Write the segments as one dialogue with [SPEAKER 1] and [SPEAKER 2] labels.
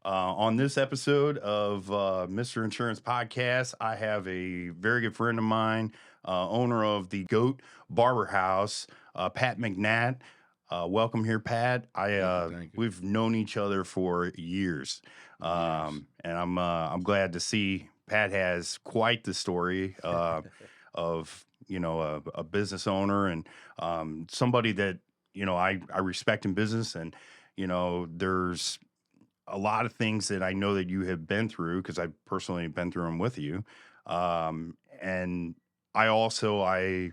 [SPEAKER 1] On this episode of Mr. Insurance Podcast, I have a very good friend of mine, owner of the Goat Barber House, Pat Mcnatt. Welcome here, Pat.
[SPEAKER 2] Thank you.
[SPEAKER 1] We've known each other for years, and I'm glad to see Pat has quite the story of a business owner and somebody that I respect in business, and there's a lot of things that I know that you have been through because I've personally been through them with you. And I also, I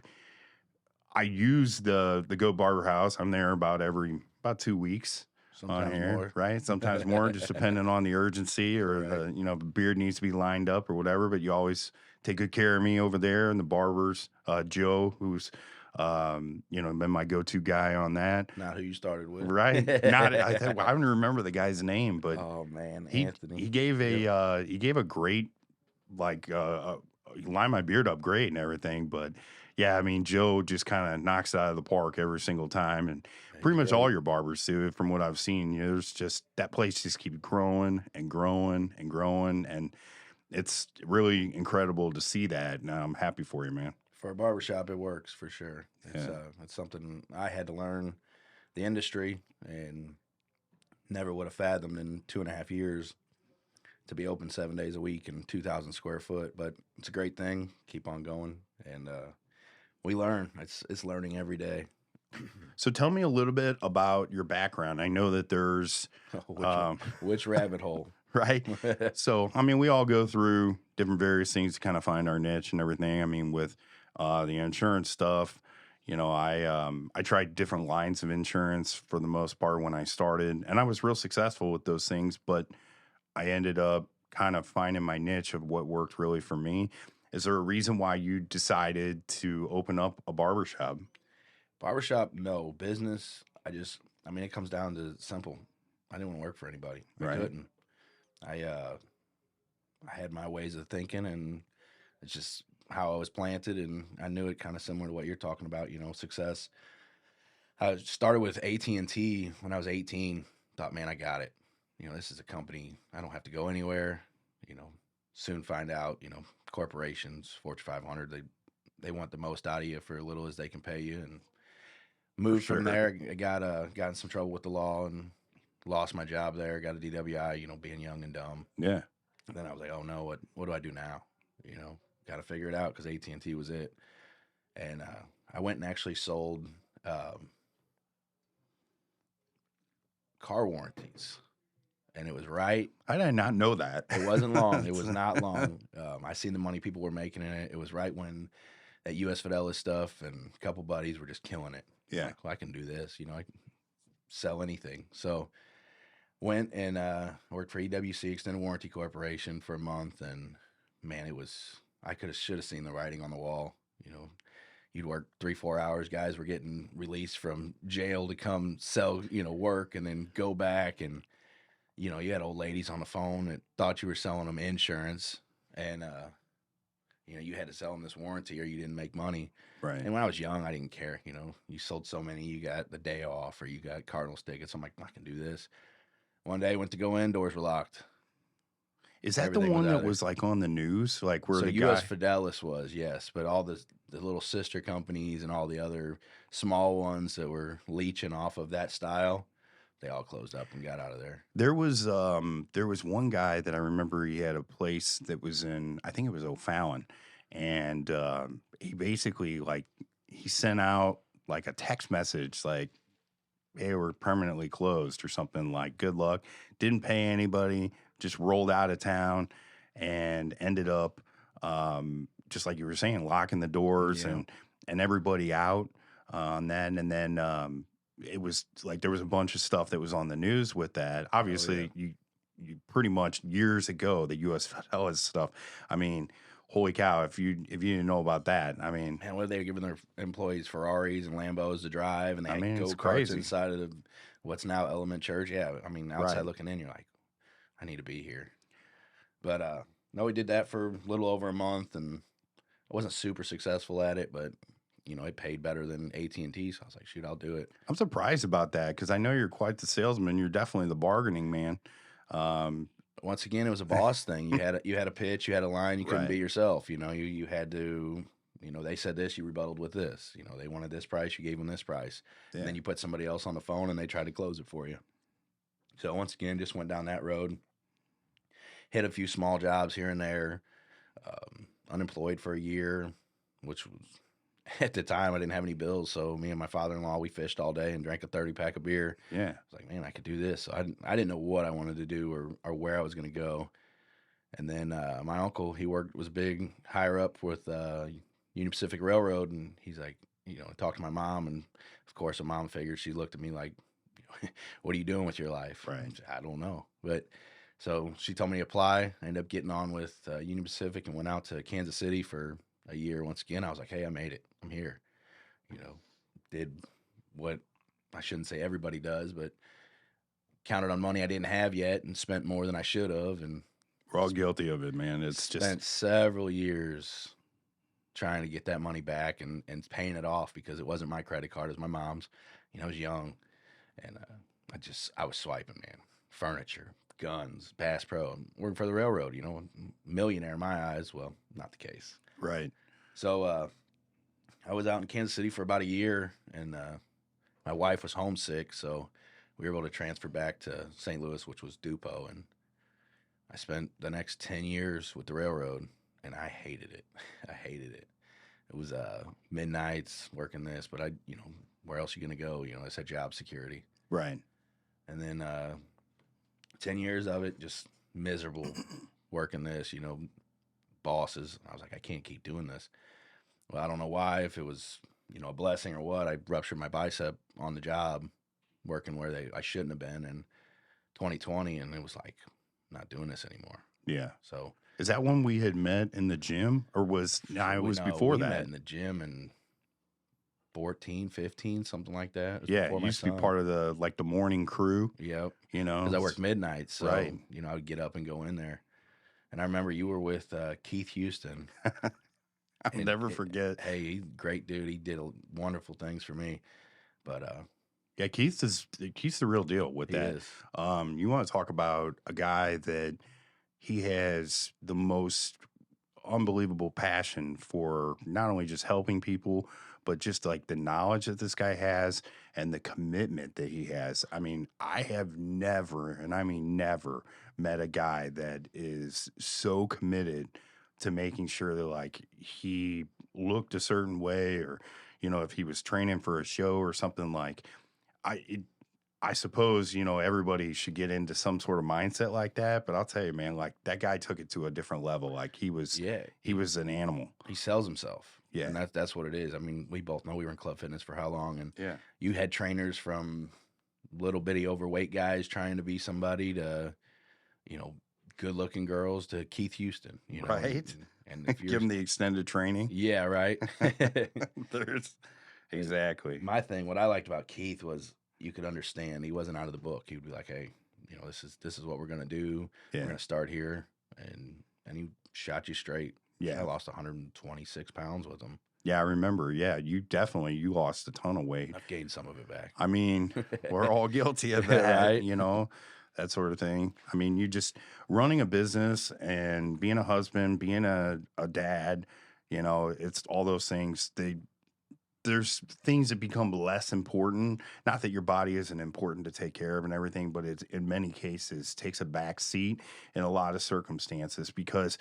[SPEAKER 1] use the Goat Barber House. I'm there about 2 weeks on
[SPEAKER 2] Sometimes
[SPEAKER 1] here,
[SPEAKER 2] more.
[SPEAKER 1] right? Sometimes more, just depending on the urgency or
[SPEAKER 2] Right.
[SPEAKER 1] the beard needs to be lined up or whatever. But you always take good care of me over there. And the barbers, Joe, who's, been my go-to guy on that.
[SPEAKER 2] Not who you started with.
[SPEAKER 1] Right. Not I don't remember the guy's name, but
[SPEAKER 2] Oh man,
[SPEAKER 1] he
[SPEAKER 2] Anthony.
[SPEAKER 1] he gave a great he lined my beard up great and everything. But yeah, I mean Joe just kind of knocks it out of the park every single time, and pretty much all your barbers do. From what I've seen, there's just that place just keeps growing and growing and growing, and it's really incredible to see that. And I'm happy for you, man.
[SPEAKER 2] For a barbershop, it works for sure.
[SPEAKER 1] Yeah.
[SPEAKER 2] It's something I had to learn the industry and never would have fathomed in 2.5 years to be open 7 days a week and 2,000 square foot. But it's a great thing. Keep on going, and we learn. It's learning every day.
[SPEAKER 1] So tell me a little bit about your background. I know that there's
[SPEAKER 2] Which rabbit hole?
[SPEAKER 1] right. So, I mean, we all go through different various things to kind of find our niche and everything. I mean, with the insurance stuff, I tried different lines of insurance for the most part when I started, and I was real successful with those things, but I ended up kind of finding my niche of what worked really for me. Is there a reason why you decided to open up a barbershop?
[SPEAKER 2] Barbershop, no. Business, it comes down to simple. I didn't want to work for anybody. I
[SPEAKER 1] Right.
[SPEAKER 2] couldn't. I had my ways of thinking, and it's just how I was planted, and I knew it kind of similar to what you're talking about, success. I started with AT&T when I was 18. Thought, man, I got it. This is a company. I don't have to go anywhere. Soon find out, corporations, Fortune 500, they want the most out of you for as little as they can pay you, and moved from there. I got in some trouble with the law and lost my job there. Got a DWI, being young and dumb.
[SPEAKER 1] Yeah.
[SPEAKER 2] And then I was like, oh no, what do I do now? Got to figure it out because AT&T was it. And I went and actually sold car warranties. And it was right.
[SPEAKER 1] I did not know that.
[SPEAKER 2] It wasn't long. It was not long. I seen the money people were making in it. It was right when that U.S. Fidelis stuff and a couple buddies were just killing it.
[SPEAKER 1] Yeah.
[SPEAKER 2] Like, well, I can do this. I can sell anything. So went and worked for EWC, Extended Warranty Corporation, for a month. And man, I should have seen the writing on the wall. You'd work 3-4 hours. Guys were getting released from jail to come sell, work, and then go back. And you had old ladies on the phone that thought you were selling them insurance, and you had to sell them this warranty or you didn't make money.
[SPEAKER 1] Right.
[SPEAKER 2] And when I was young, I didn't care. You sold so many, you got the day off or you got Cardinals tickets. I'm like, I can do this. One day, went to go in, doors were locked.
[SPEAKER 1] Is that
[SPEAKER 2] Everything
[SPEAKER 1] the one
[SPEAKER 2] was out
[SPEAKER 1] that
[SPEAKER 2] there.
[SPEAKER 1] was like on the news, like where
[SPEAKER 2] So
[SPEAKER 1] the
[SPEAKER 2] U.S.
[SPEAKER 1] guy?
[SPEAKER 2] Fidelis was, yes, but all the little sister companies and all the other small ones that were leeching off of that style, they all closed up and got out of there.
[SPEAKER 1] There was one guy that I remember. He had a place that was in, I think it was O'Fallon, and he basically he sent out like a text message like, "Hey, we're permanently closed" or something, like "Good luck." Didn't pay anybody, just rolled out of town, and ended up just like you were saying, locking the doors
[SPEAKER 2] Yeah.
[SPEAKER 1] and everybody out on that, and then. It was like there was a bunch of stuff that was on the news with that. Obviously, you pretty much years ago, the U.S. Fidelis stuff. I mean, holy cow! If you didn't know about that, I mean,
[SPEAKER 2] Man, what they were giving their employees Ferraris and Lambos to drive, and they had
[SPEAKER 1] it's
[SPEAKER 2] go-karts
[SPEAKER 1] crazy.
[SPEAKER 2] inside of what's now Element Church. Yeah, outside
[SPEAKER 1] Right.
[SPEAKER 2] looking in, you're like, I need to be here. But no, we did that for a little over a month, and I wasn't super successful at it, but it paid better than AT&T, so I was like, shoot, I'll do it.
[SPEAKER 1] I'm surprised about that because I know you're quite the salesman. You're definitely the bargaining man.
[SPEAKER 2] Once again, it was a boss thing. You had a pitch, you had a line, you couldn't be
[SPEAKER 1] Right.
[SPEAKER 2] yourself. You had to. They said this, you rebutted with this. They wanted this price, you gave them this price, and
[SPEAKER 1] Yeah.
[SPEAKER 2] then you put somebody else on the phone and they tried to close it for you. So once again, just went down that road. Hit a few small jobs here and there. Unemployed for a year, which was at the time I didn't have any bills. So me and my father-in-law, we fished all day and drank a 30-pack of beer.
[SPEAKER 1] Yeah.
[SPEAKER 2] I was like, man, I could do this. So I didn't know what I wanted to do or where I was going to go. And then my uncle, was big higher up with Union Pacific Railroad, and he's like, I talked to my mom, and of course, a mom figure. She looked at me like, "What are you doing with your life?"
[SPEAKER 1] Right.
[SPEAKER 2] I don't know, but so she told me to apply. I ended up getting on with Union Pacific and went out to Kansas City for a year. Once again, I was like, "Hey, I made it. I'm here." Did what I shouldn't say everybody does, but counted on money I didn't have yet and spent more than I should have, and
[SPEAKER 1] We're all guilty of it, man. It's
[SPEAKER 2] spent several years trying to get that money back and paying it off because it wasn't my credit card, it was my mom's. I was young, and I was swiping, man. Furniture, guns, Bass Pro, working for the railroad, millionaire in my eyes. Well, not the case.
[SPEAKER 1] right.
[SPEAKER 2] So I was out in Kansas City for about a year, and my wife was homesick, so we were able to transfer back to St. Louis, which was Dupo, and I spent the next 10 years with the railroad, and I hated it. I hated it. It was midnights working this, but where else are you going to go? I said job security.
[SPEAKER 1] Right.
[SPEAKER 2] And then 10 years of it, just miserable working this, bosses. I was like, I can't keep doing this. Well, I don't know why, if it was, a blessing or what. I ruptured my bicep on the job working where I shouldn't have been in 2020, and it was like, not doing this anymore.
[SPEAKER 1] Yeah.
[SPEAKER 2] So
[SPEAKER 1] is that when we had met in the gym, or was it was before
[SPEAKER 2] we
[SPEAKER 1] that?
[SPEAKER 2] met in the gym in 14, 15, something like that. It was
[SPEAKER 1] Yeah,
[SPEAKER 2] before
[SPEAKER 1] it
[SPEAKER 2] my
[SPEAKER 1] used to be
[SPEAKER 2] son.
[SPEAKER 1] part of the morning crew.
[SPEAKER 2] Yep.
[SPEAKER 1] Because
[SPEAKER 2] Because I worked midnight, so
[SPEAKER 1] Right.
[SPEAKER 2] I would get up and go in there. And I remember you were with Keith Houston.
[SPEAKER 1] I'll never forget.
[SPEAKER 2] Hey, he's a great dude. He did wonderful things for me. But
[SPEAKER 1] Yeah, Keith's the real deal with
[SPEAKER 2] he
[SPEAKER 1] that.
[SPEAKER 2] is.
[SPEAKER 1] You want to talk about a guy that he has the most unbelievable passion for not only just helping people, but just like the knowledge that this guy has and the commitment that he has. I mean, I have never, and I mean never, met a guy that is so committed to making sure that like he looked a certain way, or if he was training for a show or something. Like I suppose, everybody should get into some sort of mindset like that. But I'll tell you, man, like that guy took it to a different level. Like he was an animal.
[SPEAKER 2] He sells himself.
[SPEAKER 1] Yeah.
[SPEAKER 2] And that's what it is. I mean, we both know we were in club fitness for how long. And
[SPEAKER 1] Yeah.
[SPEAKER 2] you had trainers from little bitty overweight guys trying to be somebody to, good looking girls to Keith Houston,
[SPEAKER 1] Right.
[SPEAKER 2] And if
[SPEAKER 1] Give
[SPEAKER 2] you're,
[SPEAKER 1] him the extended training.
[SPEAKER 2] yeah, right.
[SPEAKER 1] Exactly.
[SPEAKER 2] My thing, what I liked about Keith was you could understand he wasn't out of the book. He would be like, hey, this is what we're gonna do.
[SPEAKER 1] Yeah.
[SPEAKER 2] We're gonna start here, and he shot you straight.
[SPEAKER 1] Yeah.
[SPEAKER 2] I lost 126 pounds with him.
[SPEAKER 1] Yeah, I remember. Yeah, you lost a ton of weight.
[SPEAKER 2] I've gained some of it back.
[SPEAKER 1] I mean, we're all guilty of that,
[SPEAKER 2] Right.
[SPEAKER 1] That sort of thing. I mean, you just running a business and being a husband, being a dad, it's all those things. There's things that become less important. Not that your body isn't important to take care of and everything, but it's in many cases takes a back seat in a lot of circumstances because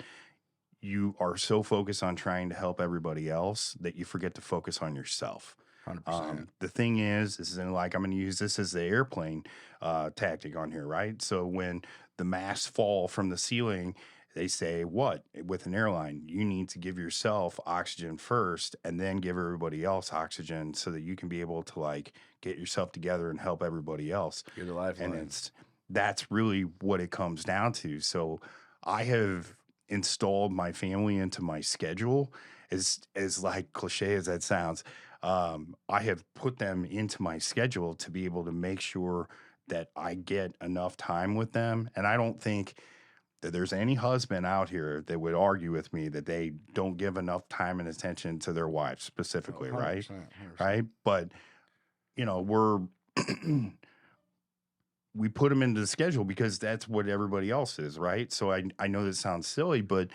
[SPEAKER 1] you are so focused on trying to help everybody else that you forget to focus on yourself.
[SPEAKER 2] 100%.
[SPEAKER 1] The thing is like, I'm going to use this as the airplane tactic on here, right? So when the masks fall from the ceiling, they say, what? With an airline, you need to give yourself oxygen first and then give everybody else oxygen so that you can be able to like get yourself together and help everybody else.
[SPEAKER 2] You're the lifeline.
[SPEAKER 1] And that's really what it comes down to. So I have installed my family into my schedule, as like cliche as that sounds. I have put them into my schedule to be able to make sure that I get enough time with them. And I don't think that there's any husband out here that would argue with me that they don't give enough time and attention to their wife specifically,
[SPEAKER 2] 100%,
[SPEAKER 1] right?
[SPEAKER 2] 100%.
[SPEAKER 1] Right. But, we're we put them into the schedule because that's what everybody else is, right? So I know this sounds silly, but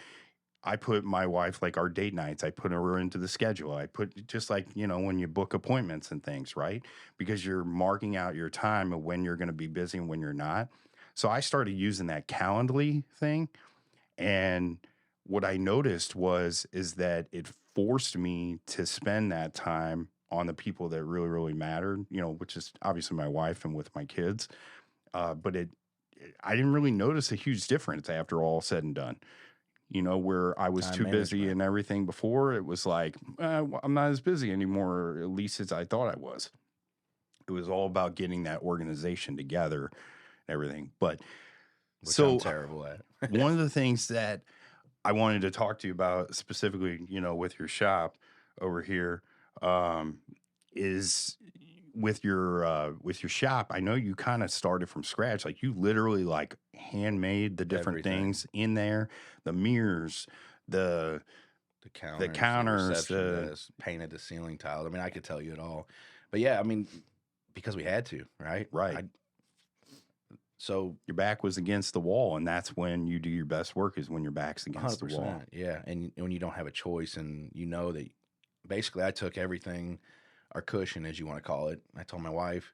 [SPEAKER 1] I put my wife, like our date nights, I put her into the schedule. I put just like, when you book appointments and things, right? Because you're marking out your time of when you're going to be busy and when you're not. So I started using that Calendly thing. And what I noticed is that it forced me to spend that time on the people that really, really mattered, which is obviously my wife and with my kids. But I didn't really notice a huge difference after all said and done. Where I was
[SPEAKER 2] Time
[SPEAKER 1] too busy
[SPEAKER 2] management.
[SPEAKER 1] and everything before, it was like, I'm not as busy anymore, or at least as I thought I was. It was all about getting that organization together and everything. But
[SPEAKER 2] Which I'm
[SPEAKER 1] so
[SPEAKER 2] terrible at.
[SPEAKER 1] one of the things that I wanted to talk to you about specifically, with your shop over here, is with your shop. I know you kind of started from scratch. Like you literally like handmade the different
[SPEAKER 2] Everything.
[SPEAKER 1] things in there, the mirrors, the
[SPEAKER 2] The
[SPEAKER 1] the
[SPEAKER 2] counters, the
[SPEAKER 1] counters,
[SPEAKER 2] reception desk, painted the ceiling tiles. I mean, I could tell you it all. But yeah, I mean, because we had to, right?
[SPEAKER 1] right.
[SPEAKER 2] So
[SPEAKER 1] Your back was against the wall, and that's when you do your best work is when your back's against the wall.
[SPEAKER 2] 100%, yeah. And when you don't have a choice, and you know that basically I took everything, our cushion, as you want to call it. I told my wife,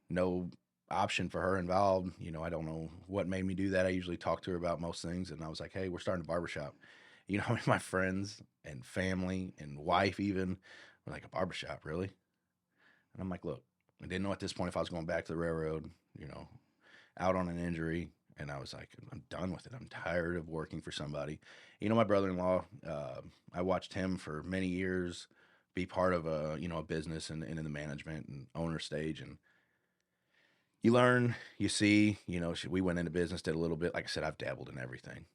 [SPEAKER 2] no option for her involved. I don't know what made me do that. I usually talk to her about most things, and I was like, hey, we're starting a barbershop. How many of my friends and family and wife even were like, a barbershop, really? And I'm like, look, I didn't know at this point if I was going back to the railroad, out on an injury. And I was like, I'm done with it. I'm tired of working for somebody. My brother-in-law, I watched him for many years be part of a business and in the management and owner stage. And you learn, you see, we went into business, did a little bit. Like I said, I've dabbled in everything,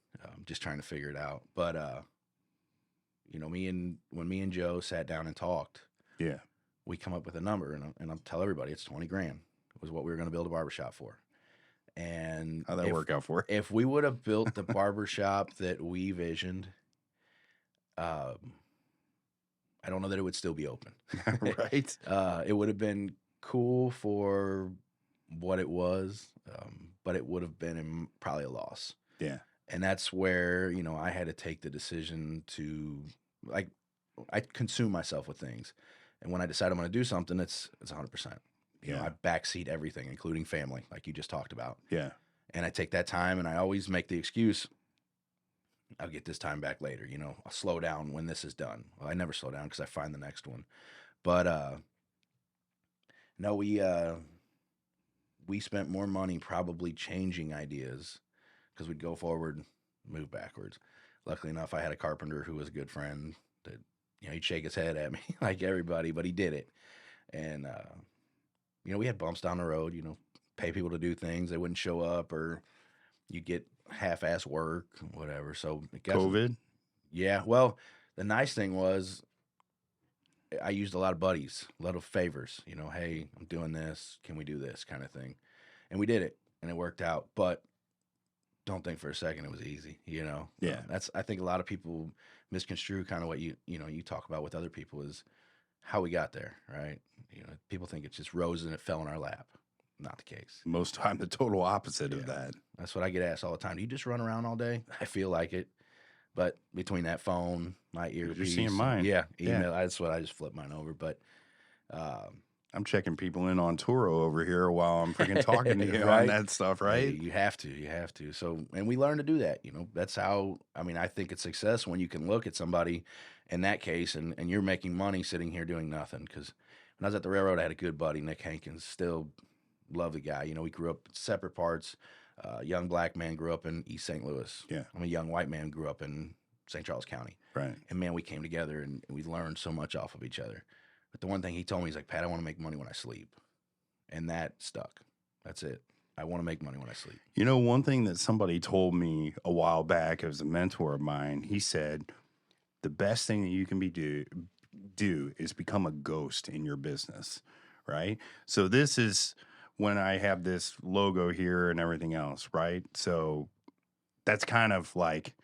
[SPEAKER 2] just trying to figure it out. But, when me and Joe sat down and talked,
[SPEAKER 1] Yeah.
[SPEAKER 2] we come up with a number, and I'll tell everybody it's 20 grand was what we were going to build a barbershop for. And
[SPEAKER 1] How'd that work out for you?
[SPEAKER 2] if we would have built the barbershop that we visioned, I don't know that it would still be open.
[SPEAKER 1] Right.
[SPEAKER 2] It would have been cool for what it was, but it would have been probably a loss.
[SPEAKER 1] Yeah.
[SPEAKER 2] And that's where, I had to take the decision to, like, I consume myself with things. And when I decide I'm going to do something, it's 100%.
[SPEAKER 1] Yeah.
[SPEAKER 2] I backseat everything, including family, like you just talked about.
[SPEAKER 1] Yeah.
[SPEAKER 2] And I take that time, and I always make the excuse, I'll get this time back later. I'll slow down when this is done. Well, I never slow down because I find the next one. But no, we spent more money probably changing ideas because we'd go forward, move backwards. Luckily enough, I had a carpenter who was a good friend that, he'd shake his head at me like everybody, but he did it. And, we had bumps down the road, pay people to do things. They wouldn't show up, or you get half-ass work, whatever. So
[SPEAKER 1] COVID.
[SPEAKER 2] Yeah. Well, the nice thing was I used a lot of buddies, a lot of favors, hey, I'm doing this. Can we do this kind of thing? And we did it, and it worked out. But don't think for a second it was easy,
[SPEAKER 1] Yeah.
[SPEAKER 2] I think a lot of people misconstrue kind of what you talk about with other people is how we got there, right? People think it's just roses and it fell in our lap. Not the case.
[SPEAKER 1] Most time the total opposite of that.
[SPEAKER 2] That's what I get asked all the time. Do you just run around all day? I feel like it. But between that phone, my earpiece,
[SPEAKER 1] You're seeing mine.
[SPEAKER 2] email, that's what I just flip mine over. But
[SPEAKER 1] I'm checking people in on Turo over here while I'm freaking talking to you
[SPEAKER 2] right?
[SPEAKER 1] on that stuff, right?
[SPEAKER 2] You have to. So, and we learn to do that. That's how, I think it's success when you can look at somebody in that case and you're making money sitting here doing nothing. Because when I was at the railroad, I had a good buddy, Nick Hankins, still love the guy. We grew up separate parts. Young black man grew up in East St. Louis.
[SPEAKER 1] Yeah.
[SPEAKER 2] I'm a young white man grew up in St. Charles County.
[SPEAKER 1] Right.
[SPEAKER 2] And man, we came together and we learned so much off of each other. But the one thing he told me, he's like, Pat, I want to make money when I sleep. And that stuck. That's it. I want to make money when I sleep.
[SPEAKER 1] One thing that somebody told me a while back, as a mentor of mine, he said, the best thing that you can do is become a ghost in your business, right? So this is when I have this logo here and everything else, right? So that's kind of like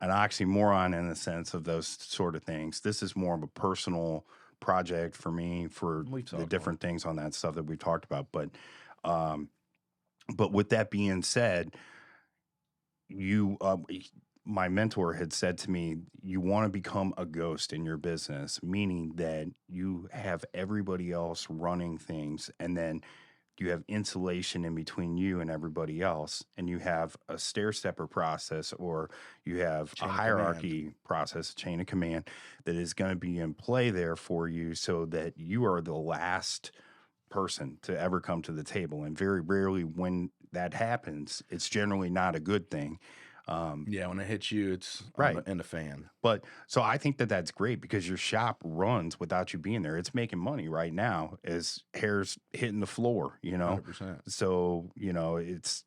[SPEAKER 1] an oxymoron in the sense of those sort of things. This is more of a personal project for me for the different things on that stuff that we've talked about. But But with that being said, you my mentor had said to me, you want to become a ghost in your business, meaning that you have everybody else running things, and then you have insulation in between you and everybody else, and you have a stair stepper process, or you have a
[SPEAKER 2] Chain of command.
[SPEAKER 1] hierarchy process, chain of command, that is going to be in play there for you, so that you are the last person to ever come to the table. And very rarely when that happens, it's generally not a good thing.
[SPEAKER 2] Yeah, when it hits you, it's on
[SPEAKER 1] Right.
[SPEAKER 2] in the fan.
[SPEAKER 1] But so I think that that's great because your shop runs without you being there. It's making money right now as hair's hitting the floor, you know?
[SPEAKER 2] 100%.
[SPEAKER 1] So, it's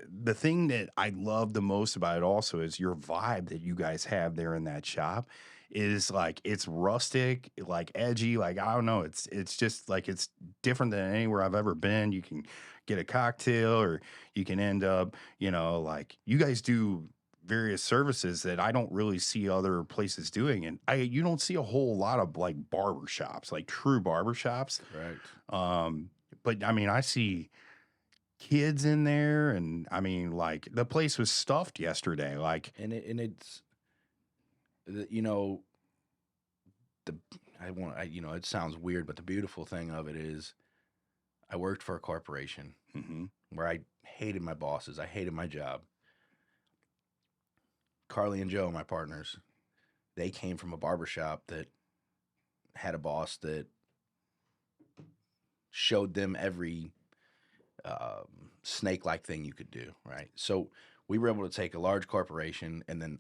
[SPEAKER 1] the thing that I love the most about it also is your vibe that you guys have there in that shop is like it's rustic, like edgy, like I don't know, it's just like it's different than anywhere I've ever been. You can get a cocktail or you can end up, like you guys do various services that I don't really see other places doing. And you don't see a whole lot of like barber shops, like true barber shops.
[SPEAKER 2] Correct.
[SPEAKER 1] But I mean, I see kids in there, and I mean, like the place was stuffed yesterday. Like,
[SPEAKER 2] It's you know the it sounds weird, but the beautiful thing of it is I worked for a corporation
[SPEAKER 1] mhm,
[SPEAKER 2] where I hated my bosses. I hated my job. Carly and Joe, my partners, they came from a barbershop that had a boss that showed them every snake-like thing you could do, right? So we were able to take a large corporation and then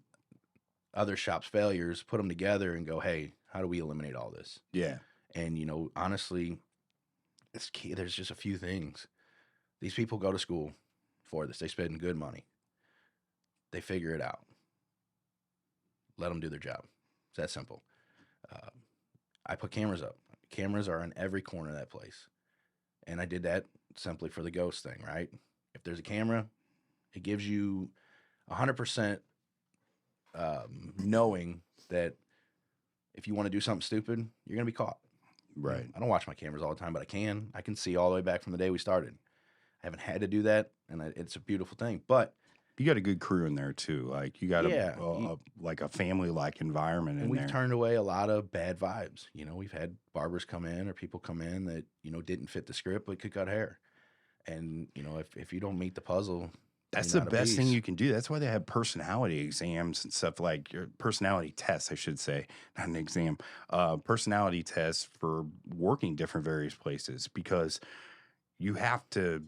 [SPEAKER 2] other shops' failures, put them together and go, hey, how do we eliminate all this?
[SPEAKER 1] yeah,
[SPEAKER 2] And, honestly, it's key. There's just a few things. These people go to school for this. They spend good money. They figure it out. Let them do their job. It's that simple. Uh, I put cameras up. Cameras are in every corner of that place. And I did that simply for the ghost thing, right? If there's a camera, it gives you 100% knowing that if you want to do something stupid, you're going to be caught.
[SPEAKER 1] right.
[SPEAKER 2] I don't watch my cameras all the time, but I can. I can see all the way back from the day we started. I haven't had to do that, and it's a beautiful thing. But
[SPEAKER 1] You got a good crew in there too. Like you got
[SPEAKER 2] yeah,
[SPEAKER 1] like a family like environment
[SPEAKER 2] and
[SPEAKER 1] in
[SPEAKER 2] we've
[SPEAKER 1] there.
[SPEAKER 2] turned away a lot of bad vibes. We've had barbers come in or people come in that didn't fit the script but could cut hair. And if you don't meet the puzzle,
[SPEAKER 1] That's
[SPEAKER 2] you're
[SPEAKER 1] the
[SPEAKER 2] not a
[SPEAKER 1] best thing
[SPEAKER 2] piece.
[SPEAKER 1] you can do. That's why they have personality exams and stuff, like your personality tests, I should say, not an exam. Personality tests for working different various places, because you have to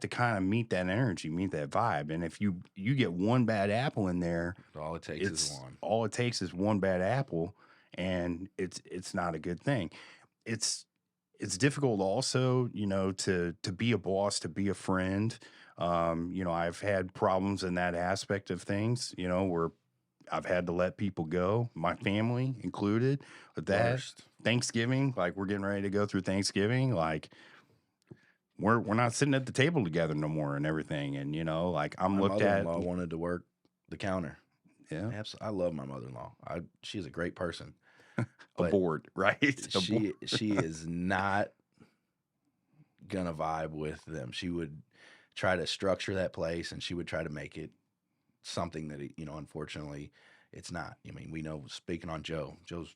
[SPEAKER 1] kind of meet that energy, meet that vibe. And if you get one bad apple in there,
[SPEAKER 2] All it takes is one.
[SPEAKER 1] all it takes is one bad apple, and it's not a good thing. It's difficult also, to be a boss, to be a friend. I've had problems in that aspect of things, where I've had to let people go, my family included, with that.
[SPEAKER 2] Worst.
[SPEAKER 1] Thanksgiving, like we're getting ready to go through Thanksgiving, like we're not sitting at the table together no more and everything. And like I'm
[SPEAKER 2] My
[SPEAKER 1] looked at,
[SPEAKER 2] mother-in-law wanted to work the counter.
[SPEAKER 1] yeah,
[SPEAKER 2] I love my mother-in-law. She's a great person,
[SPEAKER 1] a
[SPEAKER 2] but
[SPEAKER 1] board, right? A board.
[SPEAKER 2] she is not gonna vibe with them. She would try to structure that place, and she would try to make it something that unfortunately, it's not. I mean, we know. Speaking on Joe, Joe's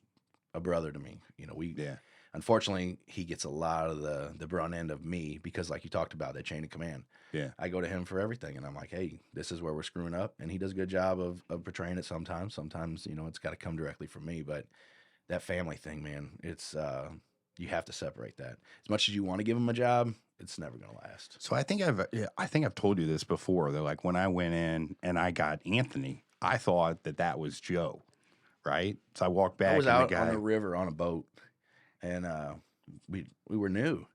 [SPEAKER 2] a brother to me.
[SPEAKER 1] Yeah,
[SPEAKER 2] Unfortunately, he gets a lot of the brunt end of me because, like you talked about, that chain of command.
[SPEAKER 1] yeah.
[SPEAKER 2] I go to him for everything, and I'm like, hey, this is where we're screwing up, and he does a good job of portraying it sometimes. Sometimes, it's got to come directly from me, but that family thing, man, it's you have to separate that. As much as you want to give him a job, it's never going to last.
[SPEAKER 1] So I think I've told you this before. Though, like when I went in and I got Anthony, I thought that was Joe, right? So I walked back
[SPEAKER 2] I was
[SPEAKER 1] and the
[SPEAKER 2] out on
[SPEAKER 1] guy,
[SPEAKER 2] the river on a boat, and we were new,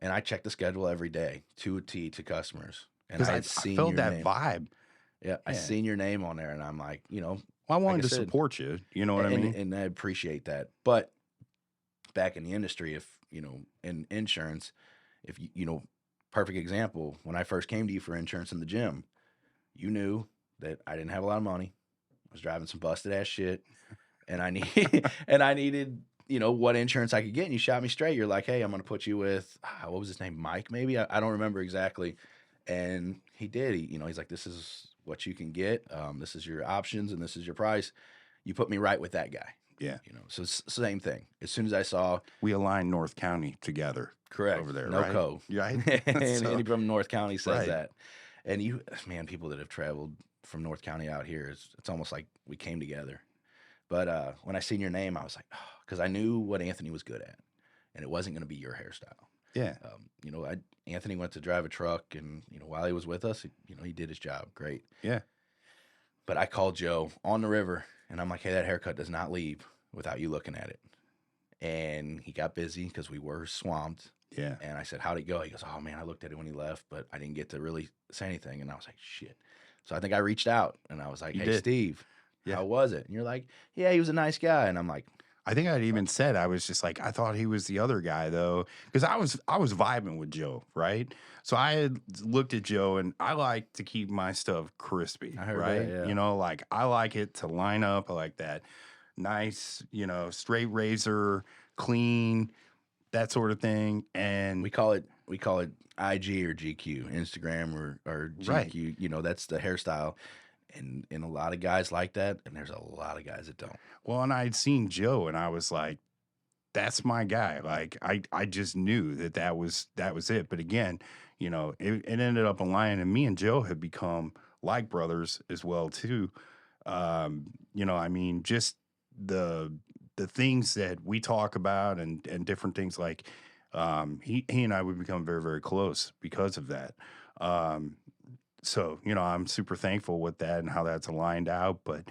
[SPEAKER 2] and I checked the schedule every day to a T to customers, and
[SPEAKER 1] because
[SPEAKER 2] I
[SPEAKER 1] I
[SPEAKER 2] had seen
[SPEAKER 1] felt
[SPEAKER 2] your
[SPEAKER 1] that
[SPEAKER 2] name.
[SPEAKER 1] vibe.
[SPEAKER 2] Yeah, I
[SPEAKER 1] Yeah.
[SPEAKER 2] seen your name on there, and I'm like,
[SPEAKER 1] Well, I wanted
[SPEAKER 2] like I
[SPEAKER 1] to
[SPEAKER 2] said,
[SPEAKER 1] support you. You know what I mean?
[SPEAKER 2] and I appreciate that. But back in the industry, if in insurance, if perfect example, when I first came to you for insurance in the gym, you knew that I didn't have a lot of money. I was driving some busted ass shit, and I needed what insurance I could get, and you shot me straight. You're like, hey, I'm going to put you with, what was his name? Mike, maybe? I don't remember exactly. And he did. He's like, this is what you can get. This is your options, and this is your price. You put me right with that guy.
[SPEAKER 1] Yeah.
[SPEAKER 2] So it's the same thing. As soon as I saw,
[SPEAKER 1] we aligned North County together.
[SPEAKER 2] correct,
[SPEAKER 1] over there,
[SPEAKER 2] no
[SPEAKER 1] right?
[SPEAKER 2] co,
[SPEAKER 1] Right?
[SPEAKER 2] and
[SPEAKER 1] So-
[SPEAKER 2] any from North County says
[SPEAKER 1] Right.
[SPEAKER 2] that. And people that have traveled from North County out here, it's almost like we came together. But when I seen your name, I was like, oh, because I knew what Anthony was good at, and it wasn't going to be your hairstyle.
[SPEAKER 1] Yeah.
[SPEAKER 2] Anthony went to drive a truck, and while he was with us, he did his job great.
[SPEAKER 1] Yeah.
[SPEAKER 2] But I called Joe on the river, and I'm like, hey, that haircut does not leave without you looking at it. And he got busy because we were swamped.
[SPEAKER 1] Yeah.
[SPEAKER 2] And I said, how'd it go? He goes, oh, man, I looked at it when he left, but I didn't get to really say anything. And I was like, shit. So I think I reached out, and I was like,
[SPEAKER 1] You
[SPEAKER 2] hey,
[SPEAKER 1] did.
[SPEAKER 2] Steve,
[SPEAKER 1] Yeah.
[SPEAKER 2] how was it? And you're like, yeah, he was a nice guy. And I'm like,
[SPEAKER 1] I think I'd even said, I was just like, I thought he was the other guy though, because I was vibing with Joe, right? So I had looked at Joe, and I like to keep my stuff crispy,
[SPEAKER 2] I heard
[SPEAKER 1] right?
[SPEAKER 2] that, yeah.
[SPEAKER 1] Like I like it to line up. I like that nice, straight razor, clean, that sort of thing. And
[SPEAKER 2] we call it IG or GQ, Instagram or GQ.
[SPEAKER 1] Right.
[SPEAKER 2] That's the hairstyle. And a lot of guys like that, and there's a lot of guys that don't.
[SPEAKER 1] well, and I'd seen Joe, and I was like, that's my guy. Like I just knew that was it. But again, it ended up aligning, and me and Joe have become like brothers as well too. Just the things that we talk about and different things, like he and I would become very, very close because of that. So I'm super thankful with that and how that's aligned out. But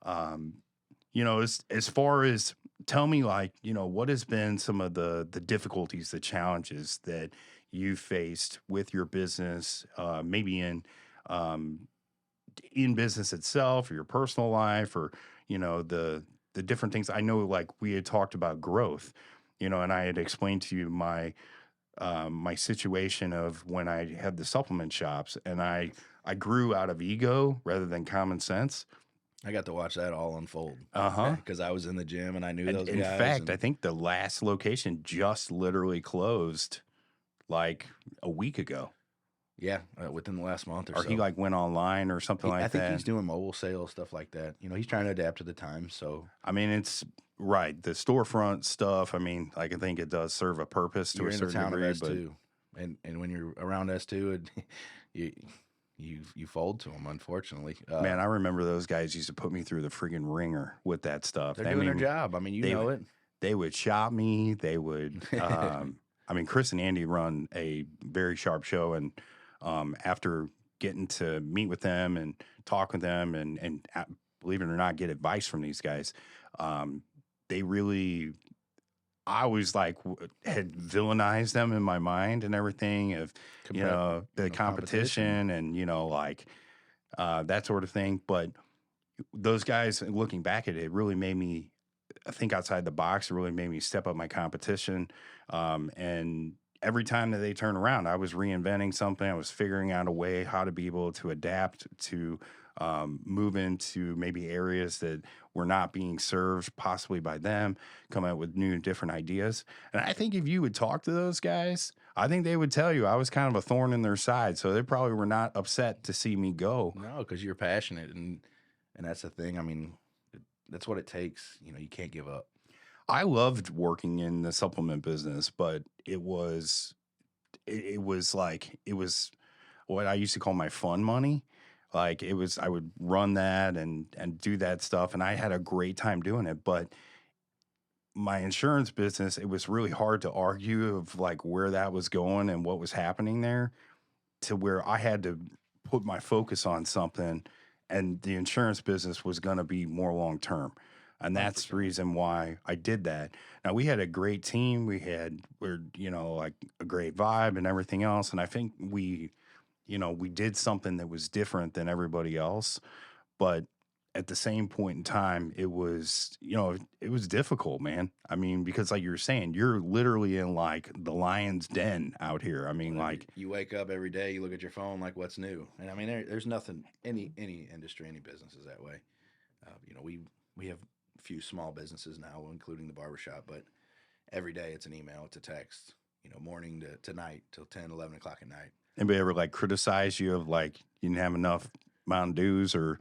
[SPEAKER 1] as far as, tell me, like, what has been some of the difficulties, the challenges that you faced with your business, maybe in business itself, or your personal life, or the different things. I know, like, we had talked about growth, and I had explained to you my situation of when I had the supplement shops, and I grew out of ego rather than common sense.
[SPEAKER 2] I got to watch that all unfold.
[SPEAKER 1] Uh-huh.
[SPEAKER 2] Because I was in the gym and I knew
[SPEAKER 1] And
[SPEAKER 2] those
[SPEAKER 1] in
[SPEAKER 2] guys.
[SPEAKER 1] fact, I think the last location just literally closed like a week ago.
[SPEAKER 2] yeah, within the last month or
[SPEAKER 1] Or
[SPEAKER 2] so.
[SPEAKER 1] he like went online or something like
[SPEAKER 2] I think
[SPEAKER 1] that.
[SPEAKER 2] he's doing mobile sales, stuff like that. He's trying to adapt to the times. So
[SPEAKER 1] I mean, it's right. The storefront stuff, I mean, like, I think it does serve a purpose to
[SPEAKER 2] you're
[SPEAKER 1] a
[SPEAKER 2] in the
[SPEAKER 1] certain
[SPEAKER 2] town
[SPEAKER 1] degree.
[SPEAKER 2] of S2. And when you're around S2, you fold to them, unfortunately.
[SPEAKER 1] But man, I remember those guys used to put me through the friggin' ringer with that stuff.
[SPEAKER 2] They're doing their job. I mean,
[SPEAKER 1] they-
[SPEAKER 2] know it.
[SPEAKER 1] They would shop me. They would. Chris and Andy run a very sharp show, and after getting to meet with them and talk with them, and believe it or not, get advice from these guys, they really. I was like had villainized them in my mind and everything of the competition and that sort of thing. But those guys, looking back at it, really made me think outside the box. It really made me step up my competition. And every time that they turn around, I was reinventing something. I was figuring out a way how to be able to adapt to move into maybe areas that were not being served possibly by them, come out with new, different ideas. And I think if you would talk to those guys, I think they would tell you I was kind of a thorn in their side. So they probably were not upset to see me go.
[SPEAKER 2] No, because you're passionate, and that's the thing. I mean, that's what it takes. You can't give up.
[SPEAKER 1] I loved working in the supplement business, but it was what I used to call my fun money. Like, I would run that and do that stuff, and I had a great time doing it. But my insurance business, it was really hard to argue of like where that was going and what was happening there, to where I had to put my focus on something, and the insurance business was going to be more long term. And that's the reason why I did that. Now, we had a great team. We're like a great vibe and everything else. And I think we did something that was different than everybody else. But at the same point in time, it was difficult, man. I mean, because like you were saying, you're literally in like the lion's den out here. I mean, like,
[SPEAKER 2] you wake up every day, you look at your phone, like, what's new? And I mean, there's nothing, any industry, any business is that way. We have few small businesses now, including the barbershop, but every day it's an email, it's a text, morning to night till 10, 11 o'clock at night.
[SPEAKER 1] Anybody ever like criticize you of like you didn't have enough Mountain Dews or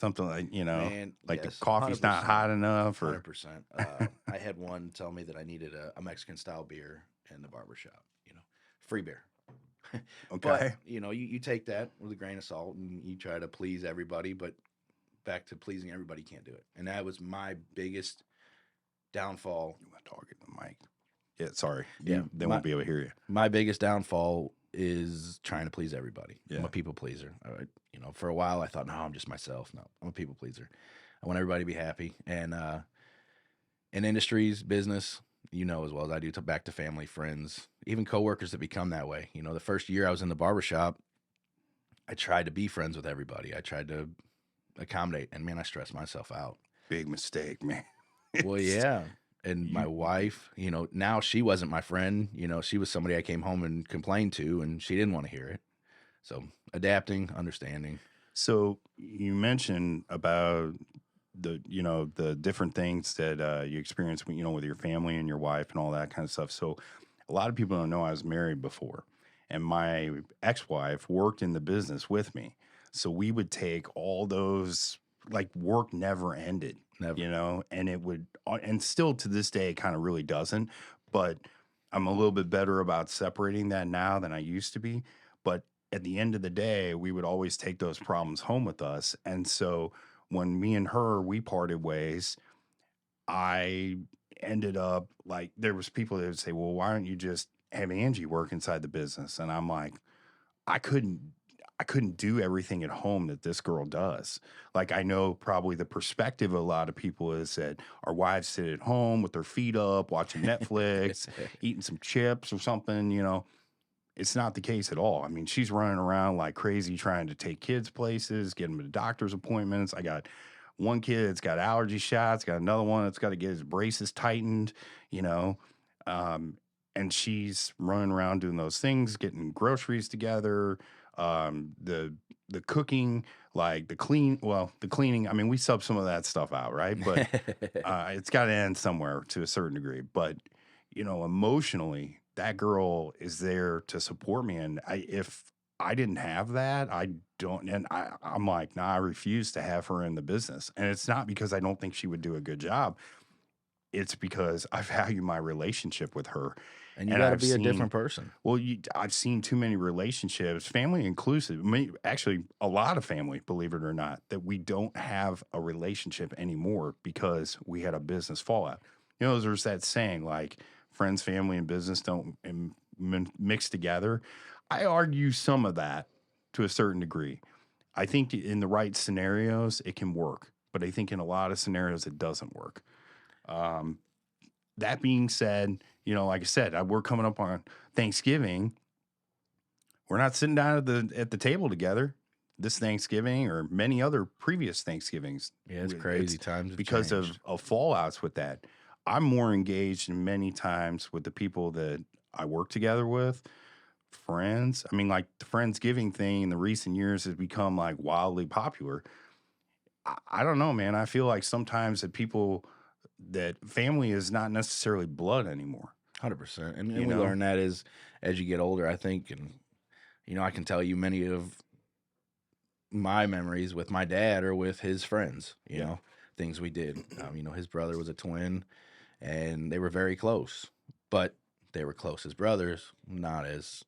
[SPEAKER 1] something like,
[SPEAKER 2] Man,
[SPEAKER 1] like
[SPEAKER 2] yes,
[SPEAKER 1] the coffee's not
[SPEAKER 2] 100%.
[SPEAKER 1] hot enough or
[SPEAKER 2] 100%. I had one tell me that I needed a Mexican style beer in the barbershop, free beer.
[SPEAKER 1] okay.
[SPEAKER 2] But, you take that with a grain of salt and you try to please everybody, but back to pleasing everybody, you can't do it. And that was my biggest downfall.
[SPEAKER 1] You want to talk at the mic? Yeah, sorry.
[SPEAKER 2] Yeah,
[SPEAKER 1] They won't be able to hear you.
[SPEAKER 2] My biggest downfall is trying to please everybody.
[SPEAKER 1] Yeah.
[SPEAKER 2] I'm a people pleaser. For a while I thought, no, I'm just myself. No, I'm a people pleaser. I want everybody to be happy. And in industries, business, as well as I do, back to family, friends, even coworkers that become that way. The first year I was in the barbershop, I tried to be friends with everybody. I tried to accommodate, and man, I stressed myself out.
[SPEAKER 1] Big mistake, man.
[SPEAKER 2] Well, yeah. And my wife, now she wasn't my friend. She was somebody I came home and complained to, and she didn't want to hear it. So adapting, understanding.
[SPEAKER 1] So you mentioned about the different things that you experience, with your family and your wife and all that kind of stuff. So a lot of people don't know I was married before, and my ex-wife worked in the business with me. So we would take all those, like, work never ended,
[SPEAKER 2] Never.
[SPEAKER 1] and it would, and still to this day, it kind of really doesn't. But I'm a little bit better about separating that now than I used to be. But at the end of the day, we would always take those problems home with us. And so when me and her, we parted ways, I ended up like, there was people that would say, well, why don't you just have Angie work inside the business? And I'm like, I couldn't do everything at home that this girl does. Like, I know probably the perspective of a lot of people is that our wives sit at home with their feet up, watching Netflix, eating some chips or something. It's not the case at all. I mean, she's running around like crazy trying to take kids places, get them to doctor's appointments. I got one kid that's got allergy shots, got another one that's got to get his braces tightened, you know. And she's running around doing those things, getting groceries together, the cooking, like the cleaning. I mean, we sub some of that stuff out, right? But it's got to end somewhere to a certain degree. But emotionally, that girl is there to support me. And if I didn't have that, I don't. And I'm like, nah, I refuse to have her in the business. And it's not because I don't think she would do a good job. It's because I value my relationship with her.
[SPEAKER 2] And you got to be a different person.
[SPEAKER 1] Well, I've seen too many relationships, family inclusive, actually a lot of family, believe it or not, that we don't have a relationship anymore because we had a business fallout. There's that saying like friends, family, and business don't mix together. I argue some of that to a certain degree. I think in the right scenarios, it can work. But I think in a lot of scenarios, it doesn't work. That being said, like I said, we're coming up on Thanksgiving. We're not sitting down at the table together this Thanksgiving or many other previous Thanksgivings.
[SPEAKER 2] Yeah, it's crazy times
[SPEAKER 1] because
[SPEAKER 2] changed.
[SPEAKER 1] of fallouts with that. I'm more engaged in many times with the people that I work together with, friends. I mean, like the Friendsgiving thing in the recent years has become like wildly popular. I don't know, man. I feel like sometimes that family is not necessarily blood anymore.
[SPEAKER 2] 100%. And we learn that as you get older, I think. And, I can tell you many of my memories with my dad or with his friends, you know, things we did. His brother was a twin and they were very close, but they were close as brothers, not as,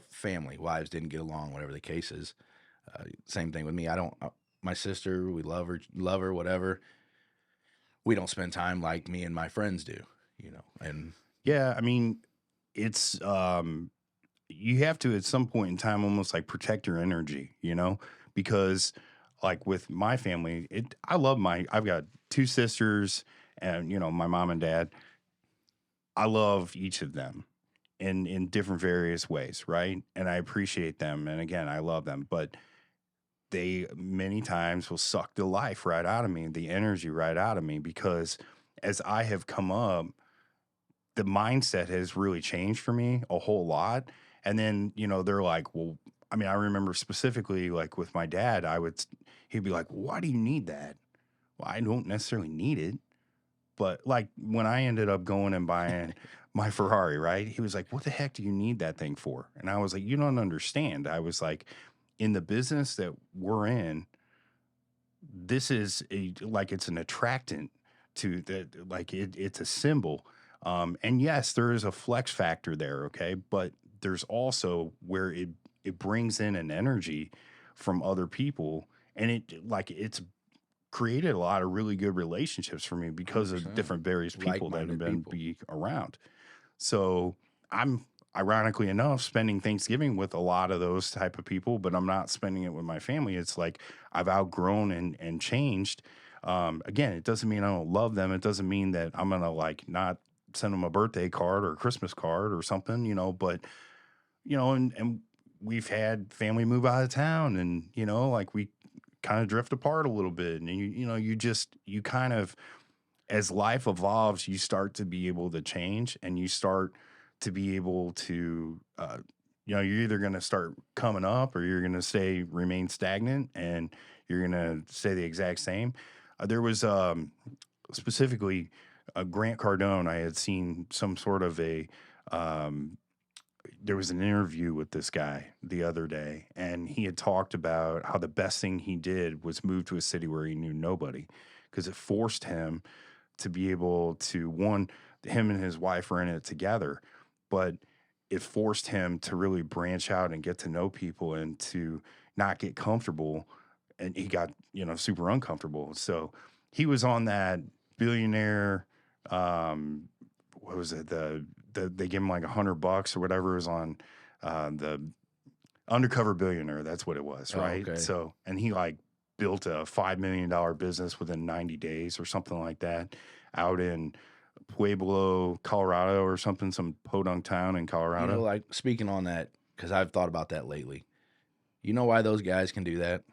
[SPEAKER 2] family. Wives didn't get along, whatever the case is. Same thing with me. My sister, we love her, whatever. We don't spend time like me and my friends do, and
[SPEAKER 1] yeah, I mean, it's, you have to at some point in time almost like protect your energy, because like with my family, I've got two sisters and, my mom and dad. I love each of them in different various ways, right? And I appreciate them. And again, I love them, but they many times will suck the life right out of me, the energy right out of me, because as I have come up, the mindset has really changed for me a whole lot. And then, they're like, well, I mean, I remember specifically like with my dad, he'd be like, why do you need that? well, I don't necessarily need it. But like when I ended up going and buying my Ferrari, right? He was like, "What the heck do you need that thing for?" And I was like, "You don't understand." I was like, "In the business that we're in, this is like it's an attractant to that, like it's a symbol. And yes, there is a flex factor there, okay, but there's also where it brings in an energy from other people, and it's created a lot of really good relationships for me because of
[SPEAKER 2] 100%.
[SPEAKER 1] different various people that have
[SPEAKER 2] Like-minded
[SPEAKER 1] been
[SPEAKER 2] people.
[SPEAKER 1] be around. So I'm ironically enough spending Thanksgiving with a lot of those type of people, but I'm not spending it with my family. It's like I've outgrown and changed. Again, it doesn't mean I don't love them. It doesn't mean that I'm gonna like not send them a birthday card or a Christmas card or something, but and we've had family move out of town, and like we kind of drift apart a little bit, and you kind of, as life evolves, you start to be able to change, and you start to be able to, you're either going to start coming up or you're going to remain stagnant, and you're going to stay the exact same. There was specifically Grant Cardone. I had seen some sort of um, there was an interview with this guy the other day, and he had talked about how the best thing he did was move to a city where he knew nobody, because it forced him to be able to, one, him and his wife are in it together, but it forced him to really branch out and get to know people and to not get comfortable. And he got, super uncomfortable. So he was on that billionaire, what was it? They gave him like $100 or whatever. It was on the Undercover Billionaire. That's what it was,
[SPEAKER 2] Oh,
[SPEAKER 1] right?
[SPEAKER 2] okay.
[SPEAKER 1] So, and he like built a $5 million business within 90 days or something like that, out in Pueblo, Colorado, or something, some podunk town in Colorado.
[SPEAKER 2] Like speaking on that, because I've thought about that lately. You know why those guys can do that?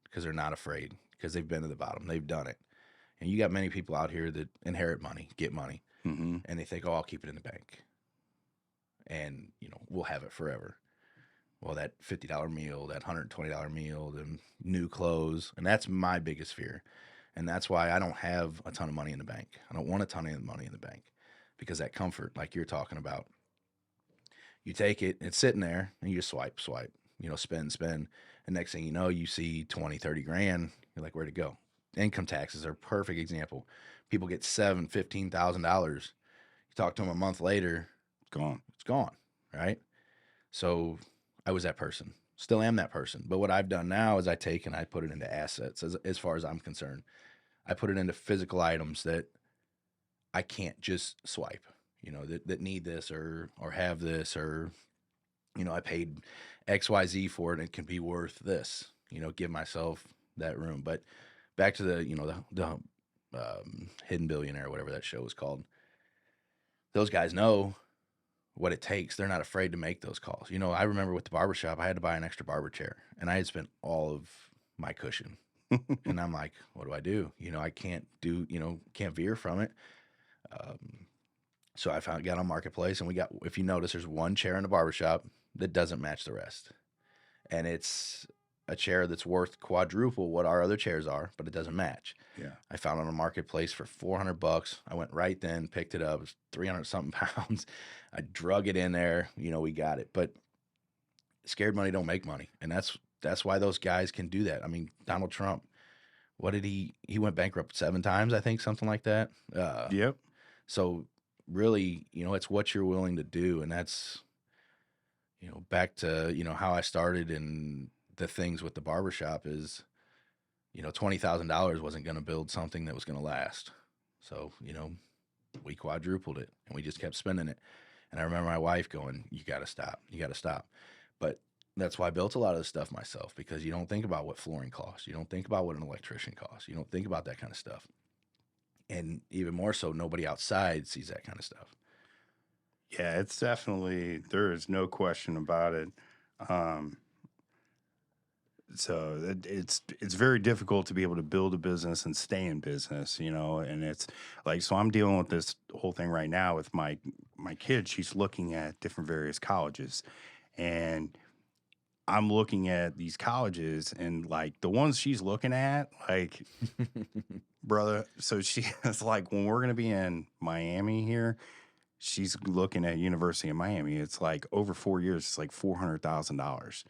[SPEAKER 2] Because they're not afraid. Because they've been to the bottom. They've done it. And you got many people out here that inherit money, get money,
[SPEAKER 1] Mm-hmm.
[SPEAKER 2] and they think, "Oh, I'll keep it in the bank, and we'll have it forever." Well, that $50 meal, that $120 meal, the new clothes, and that's my biggest fear. And that's why I don't have a ton of money in the bank. I don't want a ton of money in the bank, because that comfort, like you're talking about, you take it, it's sitting there, and you just swipe, spend. And next thing you know, you see 20, 30 grand. You're like, where'd it go? Income taxes are a perfect example. People get $15,000. You talk to them a month later,
[SPEAKER 1] Gone.
[SPEAKER 2] it's gone, right? So I was that person, still am that person. But what I've done now is I take and I put it into assets, as far as I'm concerned. I put it into physical items that I can't just swipe, that need this or have this, or, I paid XYZ for it and it can be worth this, give myself that room. But back to the Hidden Billionaire, whatever that show was called. Those guys know what it takes. They're not afraid to make those calls. I remember with the barbershop, I had to buy an extra barber chair, and I had spent all of my cushion. And I'm like, what do? I can't can't veer from it. So I got on Marketplace, and if you notice, there's one chair in the barbershop that doesn't match the rest. And it's a chair that's worth quadruple what our other chairs are, but it doesn't match.
[SPEAKER 1] Yeah.
[SPEAKER 2] I found it on a Marketplace for $400. I went right then, picked it up. It was 300 something pounds. I drug it in there. We got it. But scared money don't make money. And that's why those guys can do that. I mean, Donald Trump, what did he went bankrupt 7 times, I think, something like that.
[SPEAKER 1] Yep.
[SPEAKER 2] So really, it's what you're willing to do. And that's, back to, how I started and the things with the barbershop is, $20,000 wasn't going to build something that was going to last. So, we quadrupled it and we just kept spending it. And I remember my wife going, you got to stop. You got to stop. But that's why I built a lot of this stuff myself, because you don't think about what flooring costs. You don't think about what an electrician costs. You don't think about that kind of stuff. And even more so, nobody outside sees that kind of stuff.
[SPEAKER 1] Yeah, it's definitely, there is no question about it. So it's very difficult to be able to build a business and stay in business, and it's like, so I'm dealing with this whole thing right now with my kid. She's looking at different various colleges, and I'm looking at these colleges and like the ones she's looking at, like, brother. So she is like, when we're going to be in Miami here, she's looking at University of Miami. It's like over 4 years, it's like $400,000.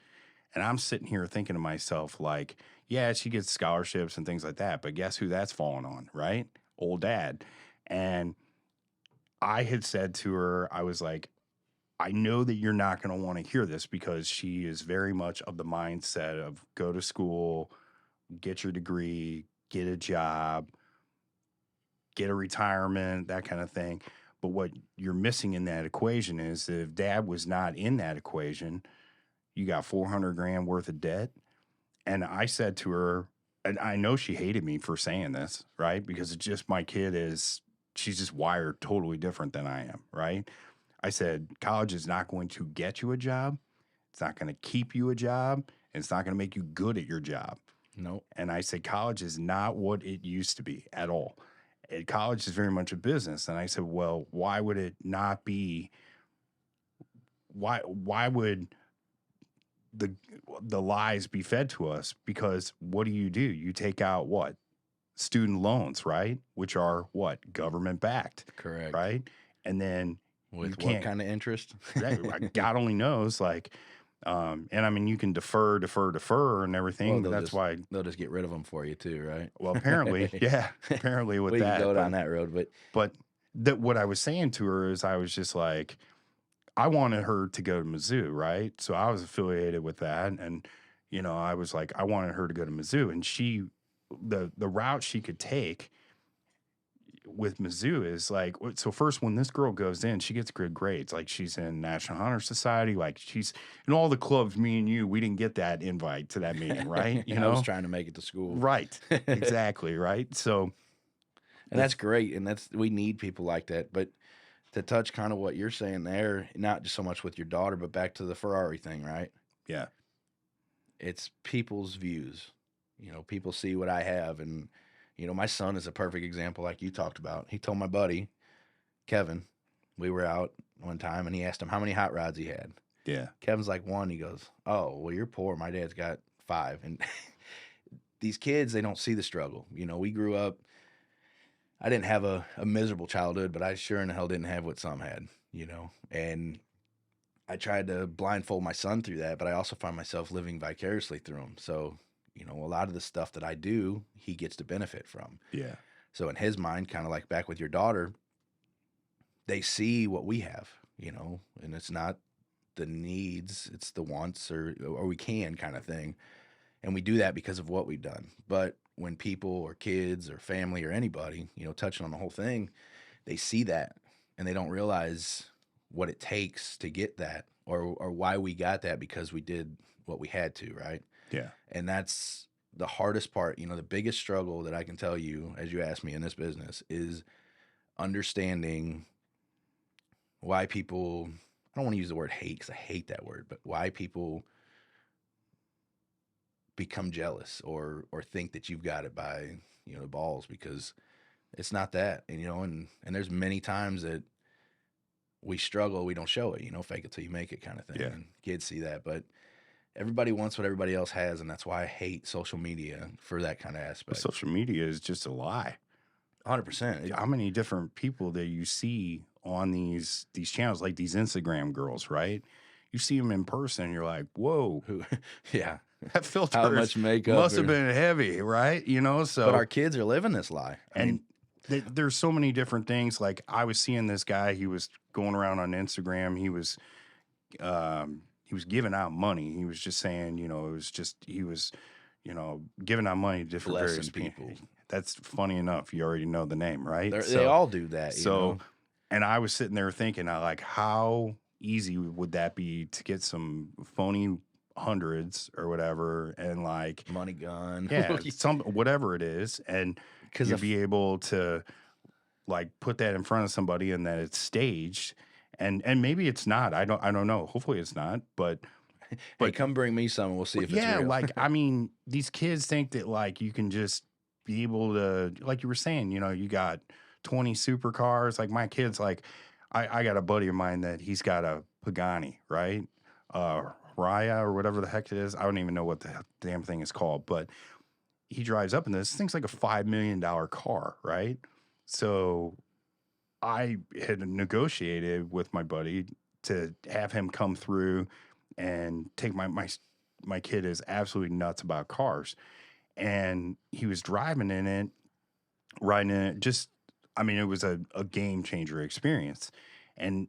[SPEAKER 1] And I'm sitting here thinking to myself, like, yeah, she gets scholarships and things like that. But guess who that's falling on, right? Old dad. And I had said to her, I was like, I know that you're not going to want to hear this because she is very much of the mindset of go to school, get your degree, get a job, get a retirement, that kind of thing. But what you're missing in that equation is that if dad was not in that equation, you got 400 grand worth of debt. And I said to her, and I know she hated me for saying this, right? Because it's just my kid is, she's just wired totally different than I am, right? I said, college is not going to get you a job. It's not going to keep you a job. And it's not going to make you good at your job.
[SPEAKER 2] Nope.
[SPEAKER 1] And I said, college is not what it used to be at all. College is very much a business. And I said, well, why would it not be? Why would the lies be fed to us? Because what do? You take out what? Student loans, right? Which are what? Government backed.
[SPEAKER 2] Correct.
[SPEAKER 1] Right? And then
[SPEAKER 2] with what kind of interest?
[SPEAKER 1] God only knows. Like, and I mean, you can defer and everything.
[SPEAKER 2] Well,
[SPEAKER 1] that's why
[SPEAKER 2] they'll just get rid of them for you too, right?
[SPEAKER 1] Well, apparently, yeah. Apparently, with
[SPEAKER 2] we
[SPEAKER 1] that,
[SPEAKER 2] can go down that road,
[SPEAKER 1] but what I was saying to her is, I was just like, I wanted her to go to Mizzou, right? So I was affiliated with that, and I was like, I wanted her to go to Mizzou, and the route she could take with Mizzou is like, so first, when this girl goes in, she gets good grades. Like, she's in National Honor Society. Like, she's in all the clubs. Me and you, we didn't get that invite to that meeting, right?
[SPEAKER 2] I was trying to make it to school.
[SPEAKER 1] Right. Exactly. Right. So,
[SPEAKER 2] and that's great. And we need people like that. But to touch kind of what you're saying there, not just so much with your daughter, but back to the Ferrari thing, right?
[SPEAKER 1] Yeah.
[SPEAKER 2] It's people's views. People see what I have, and my son is a perfect example, like you talked about. He told my buddy, Kevin, we were out one time, and he asked him how many hot rods he had.
[SPEAKER 1] Yeah.
[SPEAKER 2] Kevin's like, 1. He goes, oh, well, you're poor. My dad's got 5. And these kids, they don't see the struggle. We grew up, I didn't have a miserable childhood, but I sure in the hell didn't have what some had, And I tried to blindfold my son through that, but I also find myself living vicariously through him. So a lot of the stuff that I do, he gets to benefit from.
[SPEAKER 1] Yeah.
[SPEAKER 2] So in his mind, kind of like back with your daughter, they see what we have, and it's not the needs, it's the wants or we can kind of thing. And we do that because of what we've done. But when people or kids or family or anybody, touching on the whole thing, they see that and they don't realize what it takes to get that or why we got that because we did what we had to, right?
[SPEAKER 1] Yeah.
[SPEAKER 2] And that's the hardest part. The biggest struggle that I can tell you, as you asked me in this business, is understanding why people, I don't want to use the word hate because I hate that word, but why people become jealous or think that you've got it by, the balls, because it's not that. And there's many times that we struggle, we don't show it, fake it till you make it kind of thing.
[SPEAKER 1] Yeah.
[SPEAKER 2] And kids see that, but everybody wants what everybody else has, and that's why I hate social media for that kind of aspect.
[SPEAKER 1] Social media is just a lie.
[SPEAKER 2] 100%.
[SPEAKER 1] How many different people that you see on these channels, like these Instagram girls, right? You see them in person, and you're like, whoa.
[SPEAKER 2] Yeah.
[SPEAKER 1] That filter
[SPEAKER 2] How much makeup
[SPEAKER 1] must have been heavy, right? So.
[SPEAKER 2] But our kids are living this lie.
[SPEAKER 1] There's so many different things. Like, I was seeing this guy, he was going around on Instagram. He was giving out money. He was just saying, he was giving out money to different various people. That's funny enough. You already know the name, right?
[SPEAKER 2] They all do that.
[SPEAKER 1] And I was sitting there thinking, how easy would that be to get some phony hundreds or whatever, and like
[SPEAKER 2] money gun,
[SPEAKER 1] whatever it is, and you'll be able to like put that in front of somebody, and that it's staged. And maybe it's not. I don't know. Hopefully it's not. But
[SPEAKER 2] hey, come bring me some and we'll see if it's real.
[SPEAKER 1] Yeah, like, I mean, these kids think that like you can just be able to, like you were saying, you got 20 supercars. Like, my kids, like, I got a buddy of mine that he's got a Pagani, right? Raya or whatever the heck it is. I don't even know what the damn thing is called, but he drives up in this thing's like a $5 million car, right? So I had negotiated with my buddy to have him come through and take my kid is absolutely nuts about cars, and he was driving in it, riding in it. Just, I mean, it was a game changer experience, and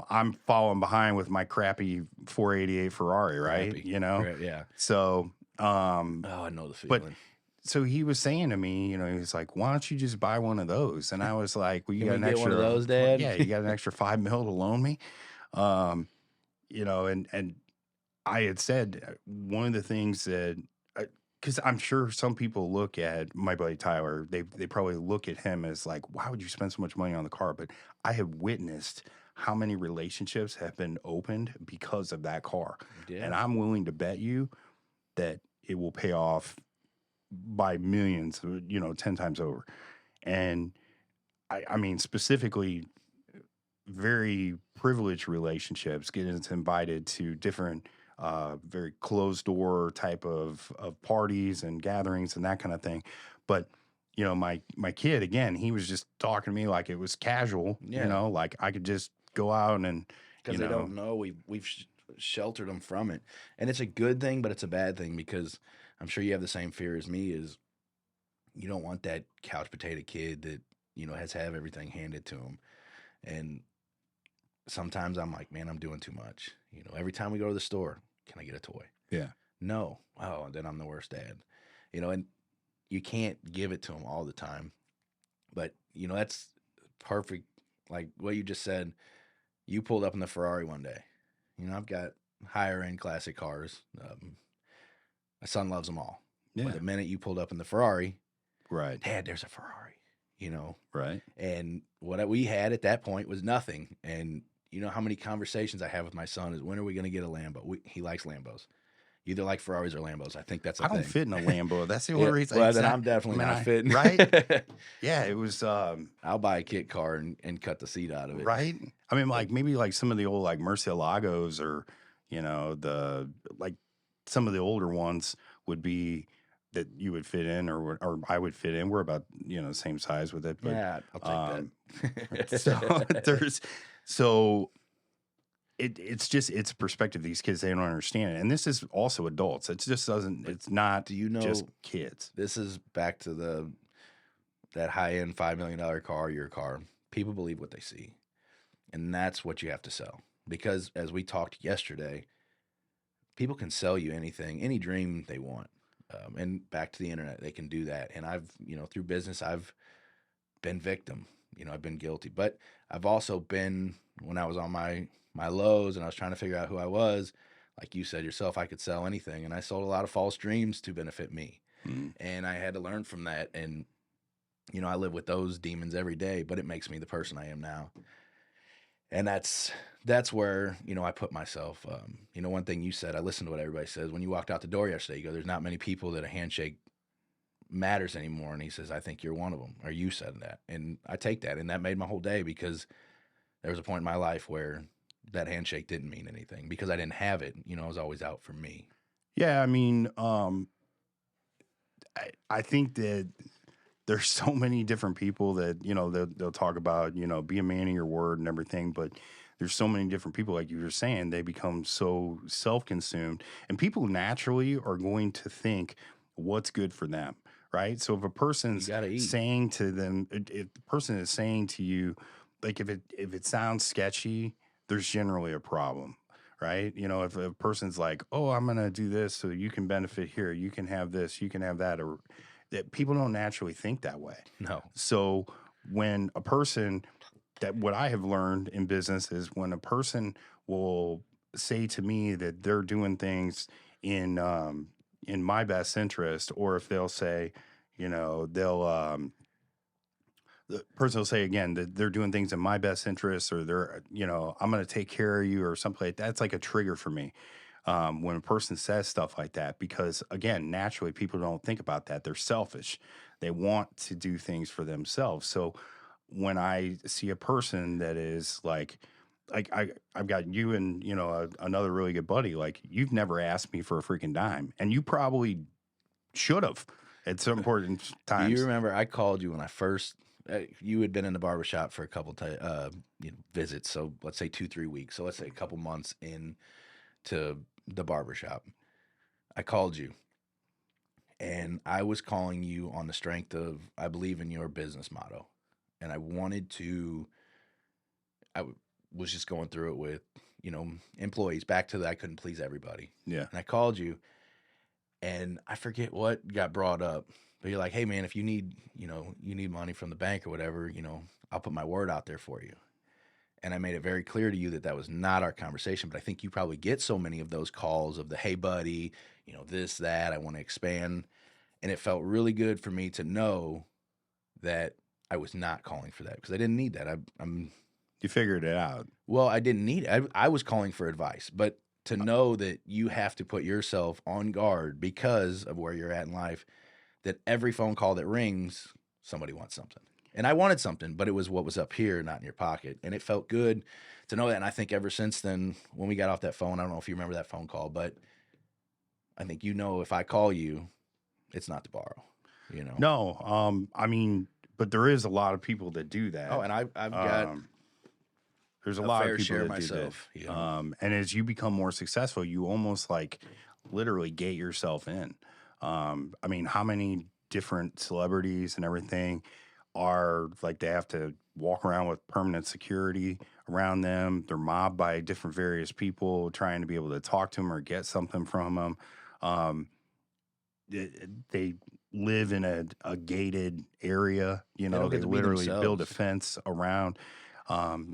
[SPEAKER 1] I'm following behind with my crappy 488 Ferrari, right?
[SPEAKER 2] Crappy. Yeah.
[SPEAKER 1] So,
[SPEAKER 2] Oh, I know the
[SPEAKER 1] but
[SPEAKER 2] feeling.
[SPEAKER 1] so he was saying to me, he was like, "Why don't you just buy one of those?" And I was like, "Well, you
[SPEAKER 2] Can
[SPEAKER 1] got
[SPEAKER 2] we
[SPEAKER 1] an
[SPEAKER 2] get
[SPEAKER 1] extra,
[SPEAKER 2] one of those, Dad?
[SPEAKER 1] yeah, you got an extra 5 mil to loan me." Um, and I had said one of the things that, because I'm sure some people look at my buddy Tyler, they probably look at him as like, "Why would you spend so much money on the car?" But I have witnessed how many relationships have been opened because of that car, and
[SPEAKER 2] Yeah.
[SPEAKER 1] I'm willing to bet you that it will pay off by millions, 10 times over. And I mean, specifically, very privileged relationships getting us invited to different, very closed door type of parties and gatherings and that kind of thing. But, my kid, again, he was just talking to me like it was casual,
[SPEAKER 2] Yeah.
[SPEAKER 1] like I could just go out and,
[SPEAKER 2] Because they don't know. We've sheltered them from it. And it's a good thing, but it's a bad thing because I'm sure you have the same fear as me is you don't want that couch potato kid that, has to have everything handed to him. And sometimes I'm like, man, I'm doing too much. Every time we go to the store, can I get a toy?
[SPEAKER 1] yeah.
[SPEAKER 2] No. Oh, then I'm the worst dad. And you can't give it to them all the time. But, that's perfect. Like what you just said, you pulled up in the Ferrari one day. I've got higher end classic cars. My son loves them all.
[SPEAKER 1] Yeah.
[SPEAKER 2] But the minute you pulled up in the Ferrari,
[SPEAKER 1] Right.
[SPEAKER 2] Dad, there's a Ferrari,
[SPEAKER 1] Right.
[SPEAKER 2] And what we had at that point was nothing. And you know how many conversations I have with my son is when are we going to get a Lambo? He likes Lambos. You either like Ferraris or Lambos. I think that's a
[SPEAKER 1] I
[SPEAKER 2] thing.
[SPEAKER 1] don't fit in a Lambo. That's the only reason.
[SPEAKER 2] Well, then I'm definitely not fitting.
[SPEAKER 1] Right? Yeah, it was
[SPEAKER 2] I'll buy a kit car and cut the seat out of it.
[SPEAKER 1] right. I mean, like maybe like some of the old like Murcielagos or the like some of the older ones would be that you would fit in or I would fit in. We're about the same size with it. But,
[SPEAKER 2] Yeah, I'll take that.
[SPEAKER 1] so it's perspective. These kids, they don't understand it, and this is also adults. It just doesn't. It's not.
[SPEAKER 2] Do you know
[SPEAKER 1] just kids?
[SPEAKER 2] This is back to that high end $5 million car, your car. People believe what they see, and that's what you have to sell. Because as we talked yesterday, people can sell you anything, any dream they want. And back to the internet, they can do that. And I've, through business, I've been victim. I've been guilty. But I've also been, when I was on my lows and I was trying to figure out who I was, like you said yourself, I could sell anything. And I sold a lot of false dreams to benefit me.
[SPEAKER 1] Mm.
[SPEAKER 2] And I had to learn from that. And, I live with those demons every day, but it makes me the person I am now. And that's where, I put myself. One thing you said, I listened to what everybody says. When you walked out the door yesterday, you go, there's not many people that a handshake matters anymore. And he says, I think you're one of them. Or you said that. And I take that. And that made my whole day because there was a point in my life where that handshake didn't mean anything because I didn't have it. I was always out for me.
[SPEAKER 1] Yeah, I mean, I think that there's so many different people that they'll talk about be a man of your word and everything, but there's so many different people, like you were saying, they become so self-consumed, and people naturally are going to think what's good for them, right? So if a person's saying to them, if the person is saying to you, like if it sounds sketchy, there's generally a problem, right? If a person's like, oh, I'm gonna do this so you can benefit here, you can have this, you can have that, or that people don't naturally think that way.
[SPEAKER 2] No.
[SPEAKER 1] So when a person, that what I have learned in business is when a person will say to me that they're doing things in my best interest, or if they'll say, the person will say again that they're doing things in my best interest, or they're, I'm going to take care of you or something like that. It's like a trigger for me. When a person says stuff like that, because again, naturally people don't think about that. They're selfish. They want to do things for themselves. So when I see a person that is like, like I've got you and another really good buddy. Like you've never asked me for a freaking dime, and you probably should have at some important
[SPEAKER 2] Do you
[SPEAKER 1] times.
[SPEAKER 2] remember I called you when I first? You had been in the barbershop for a couple visits, so let's say 2-3 weeks. So let's say a couple months into the barbershop. I called you, and I was calling you on the strength of I believe in your business motto, and I wanted to. Was just going through it with employees back to that I couldn't please everybody.
[SPEAKER 1] Yeah.
[SPEAKER 2] And I called you, and I forget what got brought up, but you're like, hey man, if you need money from the bank or whatever, I'll put my word out there for you. And I made it very clear to you that was not our conversation, but I think you probably get so many of those calls of the, hey buddy, this, that, I want to expand. And it felt really good for me to know that I was not calling for that because I didn't need that.
[SPEAKER 1] You figured it out.
[SPEAKER 2] Well, I didn't need it. I was calling for advice, but to know that you have to put yourself on guard because of where you're at in life, that every phone call that rings, somebody wants something. And I wanted something, but it was what was up here, not in your pocket. And it felt good to know that. And I think ever since then, when we got off that phone, I don't know if you remember that phone call, but I think if I call you, it's not to borrow,
[SPEAKER 1] No, I mean, but there is a lot of people that do that.
[SPEAKER 2] Oh, and I've got
[SPEAKER 1] there's a lot of people
[SPEAKER 2] share
[SPEAKER 1] that
[SPEAKER 2] myself,
[SPEAKER 1] do that. And as you become more successful, you almost like literally gate yourself in. I mean, how many different celebrities and everything are like they have to walk around with permanent security around them. They're mobbed by different various people trying to be able to talk to them or get something from them. They live in a gated area,
[SPEAKER 2] don't
[SPEAKER 1] they
[SPEAKER 2] get to be
[SPEAKER 1] literally build a
[SPEAKER 2] themselves.
[SPEAKER 1] fence around.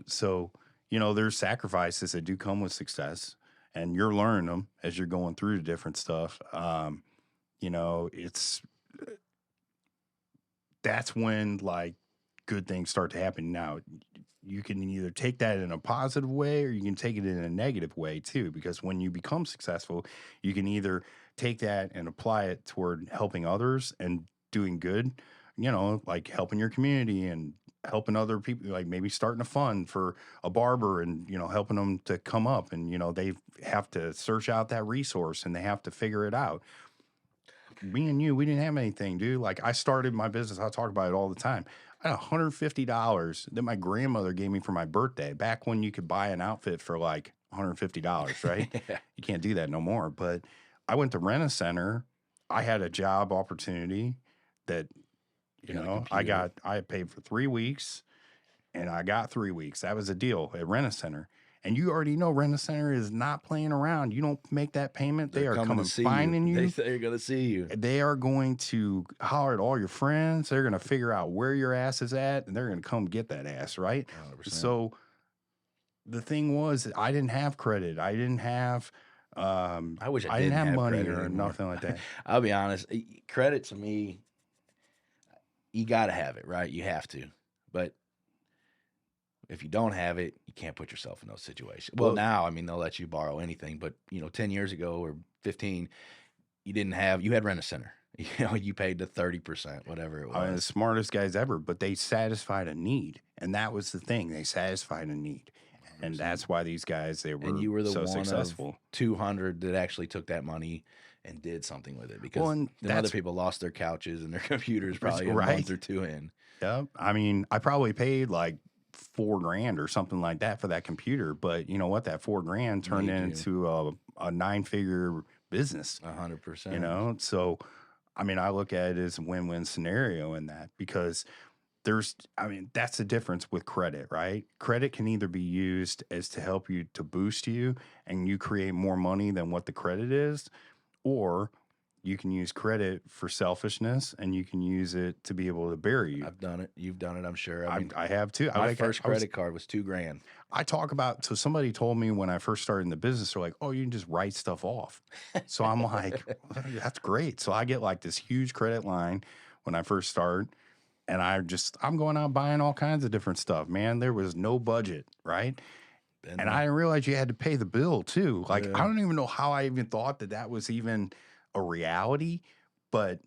[SPEAKER 1] So, there's sacrifices that do come with success, and you're learning them as you're going through the different stuff. That's when like good things start to happen. Now, you can either take that in a positive way or you can take it in a negative way too, because when you become successful, you can either take that and apply it toward helping others and doing good, like helping your community and helping other people, like maybe starting a fund for a barber and, helping them to come up and, they have to search out that resource and they have to figure it out. Me and you, we didn't have anything, dude. Like I started my business. I talk about it all the time. I had $150 that my grandmother gave me for my birthday back when you could buy an outfit for like $150, right?
[SPEAKER 2] Yeah.
[SPEAKER 1] You can't do that no more. But I went to Rent-A-Center. I had a job opportunity that, I had paid for 3 weeks and I got 3 weeks. That was a deal at Rent-A-Center. And you already know Rent-A-Center is not playing around. You don't make that payment, they are coming
[SPEAKER 2] to see
[SPEAKER 1] finding you.
[SPEAKER 2] They're going to see you.
[SPEAKER 1] They are going to holler at all your friends. They're going to figure out where your ass is at, and they're going to come get that ass, right?
[SPEAKER 2] 100%.
[SPEAKER 1] So the thing was, I didn't have credit. I didn't have.
[SPEAKER 2] I wish I
[SPEAKER 1] didn't
[SPEAKER 2] didn't
[SPEAKER 1] have
[SPEAKER 2] have
[SPEAKER 1] money
[SPEAKER 2] credit
[SPEAKER 1] or
[SPEAKER 2] anymore.
[SPEAKER 1] nothing like that.
[SPEAKER 2] I'll be honest. Credit to me, you got to have it, right? You have to. But if you don't have it, you can't put yourself in those situations. Well, now, I mean, they'll let you borrow anything. But, 10 years ago or 15, you had Rent-A-Center. You paid the 30%, whatever it was.
[SPEAKER 1] The smartest guys ever, but they satisfied a need. And that was the thing. They satisfied a need. 100%. And that's why these guys, they were,
[SPEAKER 2] and you were the
[SPEAKER 1] so
[SPEAKER 2] one
[SPEAKER 1] successful.
[SPEAKER 2] Of 200 that actually took that money and did something with it, because other people lost their couches and their computers probably a month or two in.
[SPEAKER 1] Yeah. I mean, I probably paid like $4,000 or something like that for that computer, but you know what? That $4,000 turned into a 9-figure business.
[SPEAKER 2] 100%.
[SPEAKER 1] So I mean, I look at it as a win-win scenario in that, because that's the difference with credit, right? Credit can either be used as to help you to boost you and you create more money than what the credit is, or you can use credit for selfishness and you can use it to be able to bury you.
[SPEAKER 2] I've done it. You've done it, I'm sure.
[SPEAKER 1] I have too.
[SPEAKER 2] My first credit card was $2,000.
[SPEAKER 1] I talk about, so somebody told me when I first started in the business, they're like, oh, you can just write stuff off. So I'm like, well, that's great. So I get like this huge credit line when I first start, and I'm going out buying all kinds of different stuff, man. There was no budget, right? And I didn't realize you had to pay the bill too. Like, I don't even know how I even thought that was even a reality, but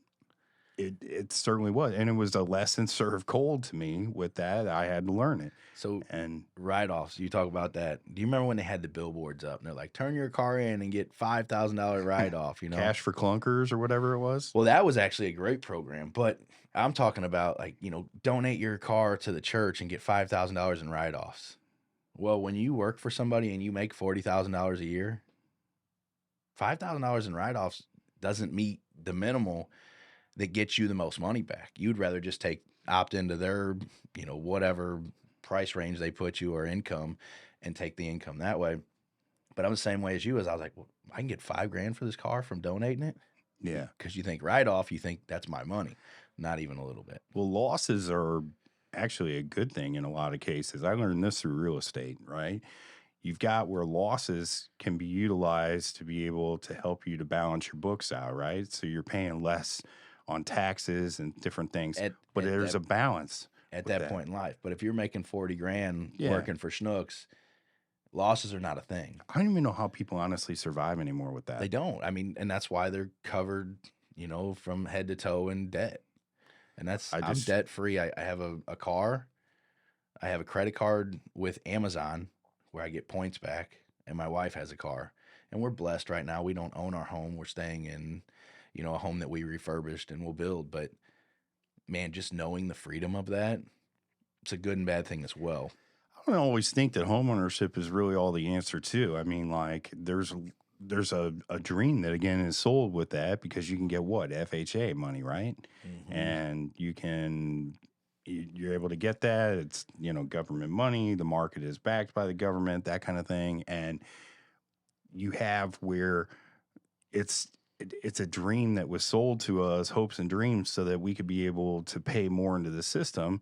[SPEAKER 1] It certainly was, and it was a lesson served cold to me with that. I had to learn it.
[SPEAKER 2] So
[SPEAKER 1] And
[SPEAKER 2] write-offs, you talk about that. Do you remember when they had the billboards up and they're like, turn your car in and get $5,000 write-off, you know?
[SPEAKER 1] cash for clunkers or whatever it was.
[SPEAKER 2] Well, that was actually a great program, but I'm talking about like, donate your car to the church and get $5,000 in write-offs. Well, when you work for somebody and you make $40,000 a year, $5,000 in write-offs doesn't meet the minimal that gets you the most money back. You'd rather just opt into their, whatever price range they put you or income and take the income that way. But I'm the same way as you, as I was like, well, I can get $5,000 for this car from donating it.
[SPEAKER 1] Yeah.
[SPEAKER 2] Because you think write-off, you think that's my money. Not even a little bit.
[SPEAKER 1] Well, losses are actually a good thing in a lot of cases. I learned this through real estate, right? You've got where losses can be utilized to be able to help you to balance your books out, right? So you're paying less on taxes and different things, but there's a balance
[SPEAKER 2] at that point in life. But if you're making $40,000 working for Schnooks, losses are not a thing.
[SPEAKER 1] I don't even know how people honestly survive anymore with that.
[SPEAKER 2] They don't. I mean, and that's why they're covered, from head to toe in debt. And I'm debt free. I have a car. I have a credit card with Amazon where I get points back, and my wife has a car. And we're blessed right now. We don't own our home. We're staying in, a home that we refurbished and will build. But man, just knowing the freedom of that, it's a good and bad thing as well.
[SPEAKER 1] I don't always think that homeownership is really all the answer too. I mean, like there's a dream that again is sold with that because you can get what? FHA money, right? Mm-hmm. And you're able to get that. It's, government money. The market is backed by the government, that kind of thing. And you have where it's a dream that was sold to us, hopes and dreams, so that we could be able to pay more into the system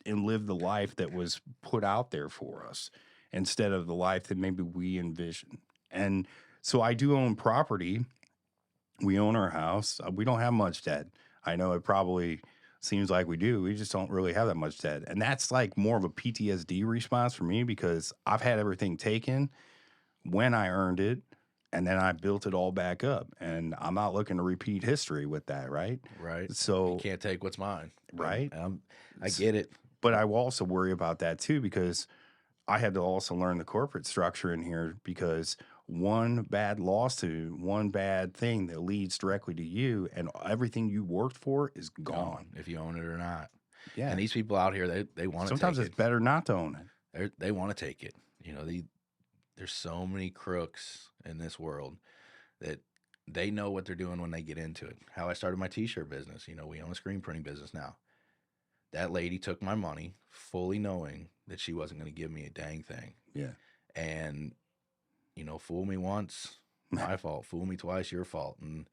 [SPEAKER 1] and live the life that was put out there for us instead of the life that maybe we envision. And so I do own property. We own our house. We don't have much debt. I know it probably seems like we do. We just don't really have that much debt. And that's like more of a PTSD response for me because I've had everything taken when I earned it, and then I built it all back up. And I'm not looking to repeat history with that, right?
[SPEAKER 2] Right.
[SPEAKER 1] So
[SPEAKER 2] you can't take what's mine.
[SPEAKER 1] Right.
[SPEAKER 2] I get it.
[SPEAKER 1] But I will also worry about that too because I had to also learn the corporate structure in here because one bad lawsuit, one bad thing that leads directly to you and everything you worked for is gone.
[SPEAKER 2] If you own it or not.
[SPEAKER 1] Yeah.
[SPEAKER 2] And these people out here, they want to take it.
[SPEAKER 1] Sometimes it's better not to own
[SPEAKER 2] it. They want to take it. There's so many crooks in this world that they know what they're doing when they get into it. How I started my t-shirt business. We own a screen printing business now. That lady took my money fully knowing that she wasn't going to give me a dang thing.
[SPEAKER 1] Yeah.
[SPEAKER 2] And, fool me once, my fault. Fool me twice, your fault. And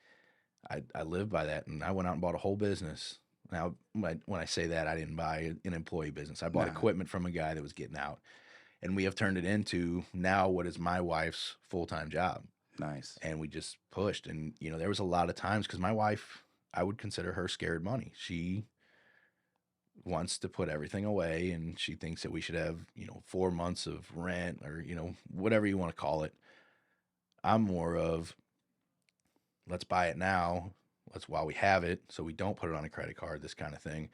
[SPEAKER 2] I live by that. And I went out and bought a whole business. Now, when I say that, I didn't buy an employee business. I bought equipment from a guy that was getting out. And we have turned it into now what is my wife's full-time job.
[SPEAKER 1] Nice.
[SPEAKER 2] And we just pushed. And, there was a lot of times because my wife, I would consider her scared money. She wants to put everything away and she thinks that we should have, 4 months of rent or, whatever you want to call it. I'm more of let's buy it now. While we have it so we don't put it on a credit card, this kind of thing.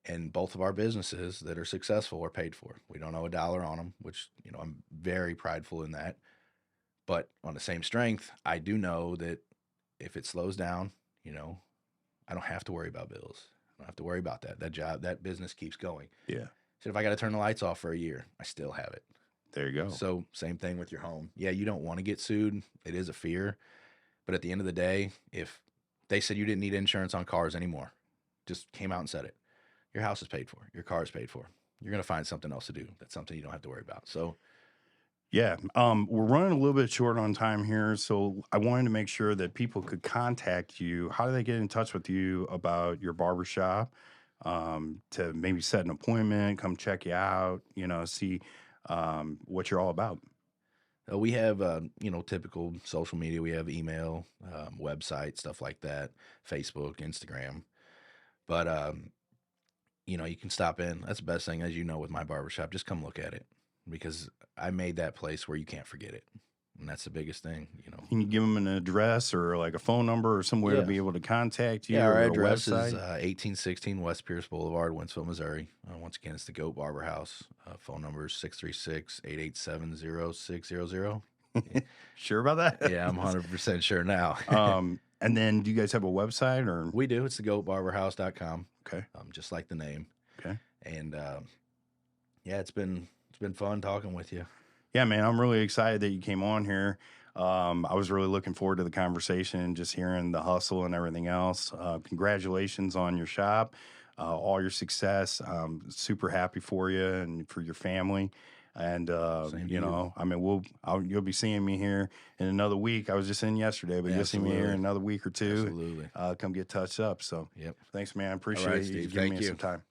[SPEAKER 2] And both of our businesses that are successful are paid for. We don't owe $1 on them, which, I'm very prideful in that. But on the same strength, I do know that if it slows down, I don't have to worry about bills. I don't have to worry about that. That job, that business keeps going.
[SPEAKER 1] Yeah.
[SPEAKER 2] So if I got to turn the lights off for a year, I still have it.
[SPEAKER 1] There you go.
[SPEAKER 2] So same thing with your home. Yeah, you don't want to get sued. It is a fear. But at the end of the day, if they said you didn't need insurance on cars anymore, just came out and said it, your house is paid for, your car is paid for. You're going to find something else to do. That's something you don't have to worry about. So,
[SPEAKER 1] yeah, we're running a little bit short on time here. So I wanted to make sure that people could contact you. How do they get in touch with you about your barbershop? To maybe set an appointment, come check you out, see what you're all about.
[SPEAKER 2] We have, typical social media. We have email, website, stuff like that, Facebook, Instagram. But, you can stop in. That's the best thing, as with my barbershop. Just come look at it because I made that place where you can't forget it. And that's the biggest thing, you know.
[SPEAKER 1] Can you give them an address or like a phone number or somewhere to
[SPEAKER 2] Yeah.
[SPEAKER 1] be able to contact you?
[SPEAKER 2] Yeah, our
[SPEAKER 1] or
[SPEAKER 2] address
[SPEAKER 1] a
[SPEAKER 2] is
[SPEAKER 1] website?
[SPEAKER 2] 1816 West Pierce Boulevard, Winsville, Missouri. Once again, it's the Goat Barber House. Phone number is 636-887-0600.
[SPEAKER 1] Sure about that?
[SPEAKER 2] Yeah, I'm 100% sure now.
[SPEAKER 1] And then do you guys have a website or?
[SPEAKER 2] We do. It's the goatbarberhouse.com.
[SPEAKER 1] Okay.
[SPEAKER 2] Just like the name.
[SPEAKER 1] Okay.
[SPEAKER 2] And yeah, it's been fun talking with you.
[SPEAKER 1] Yeah, man, I'm really excited that you came on here. I was really looking forward to the conversation and just hearing the hustle and everything else. Congratulations on your shop, all your success. I'm super happy for you and for your family. And you know, I mean, you'll be seeing me here in another week. I was just in yesterday, but you'll see me here in another week or two.
[SPEAKER 2] Absolutely.
[SPEAKER 1] Come get touched up. So,
[SPEAKER 2] Yep.
[SPEAKER 1] thanks, man. I appreciate
[SPEAKER 2] right,
[SPEAKER 1] you
[SPEAKER 2] Steve.
[SPEAKER 1] giving
[SPEAKER 2] Thank
[SPEAKER 1] me
[SPEAKER 2] you.
[SPEAKER 1] some time.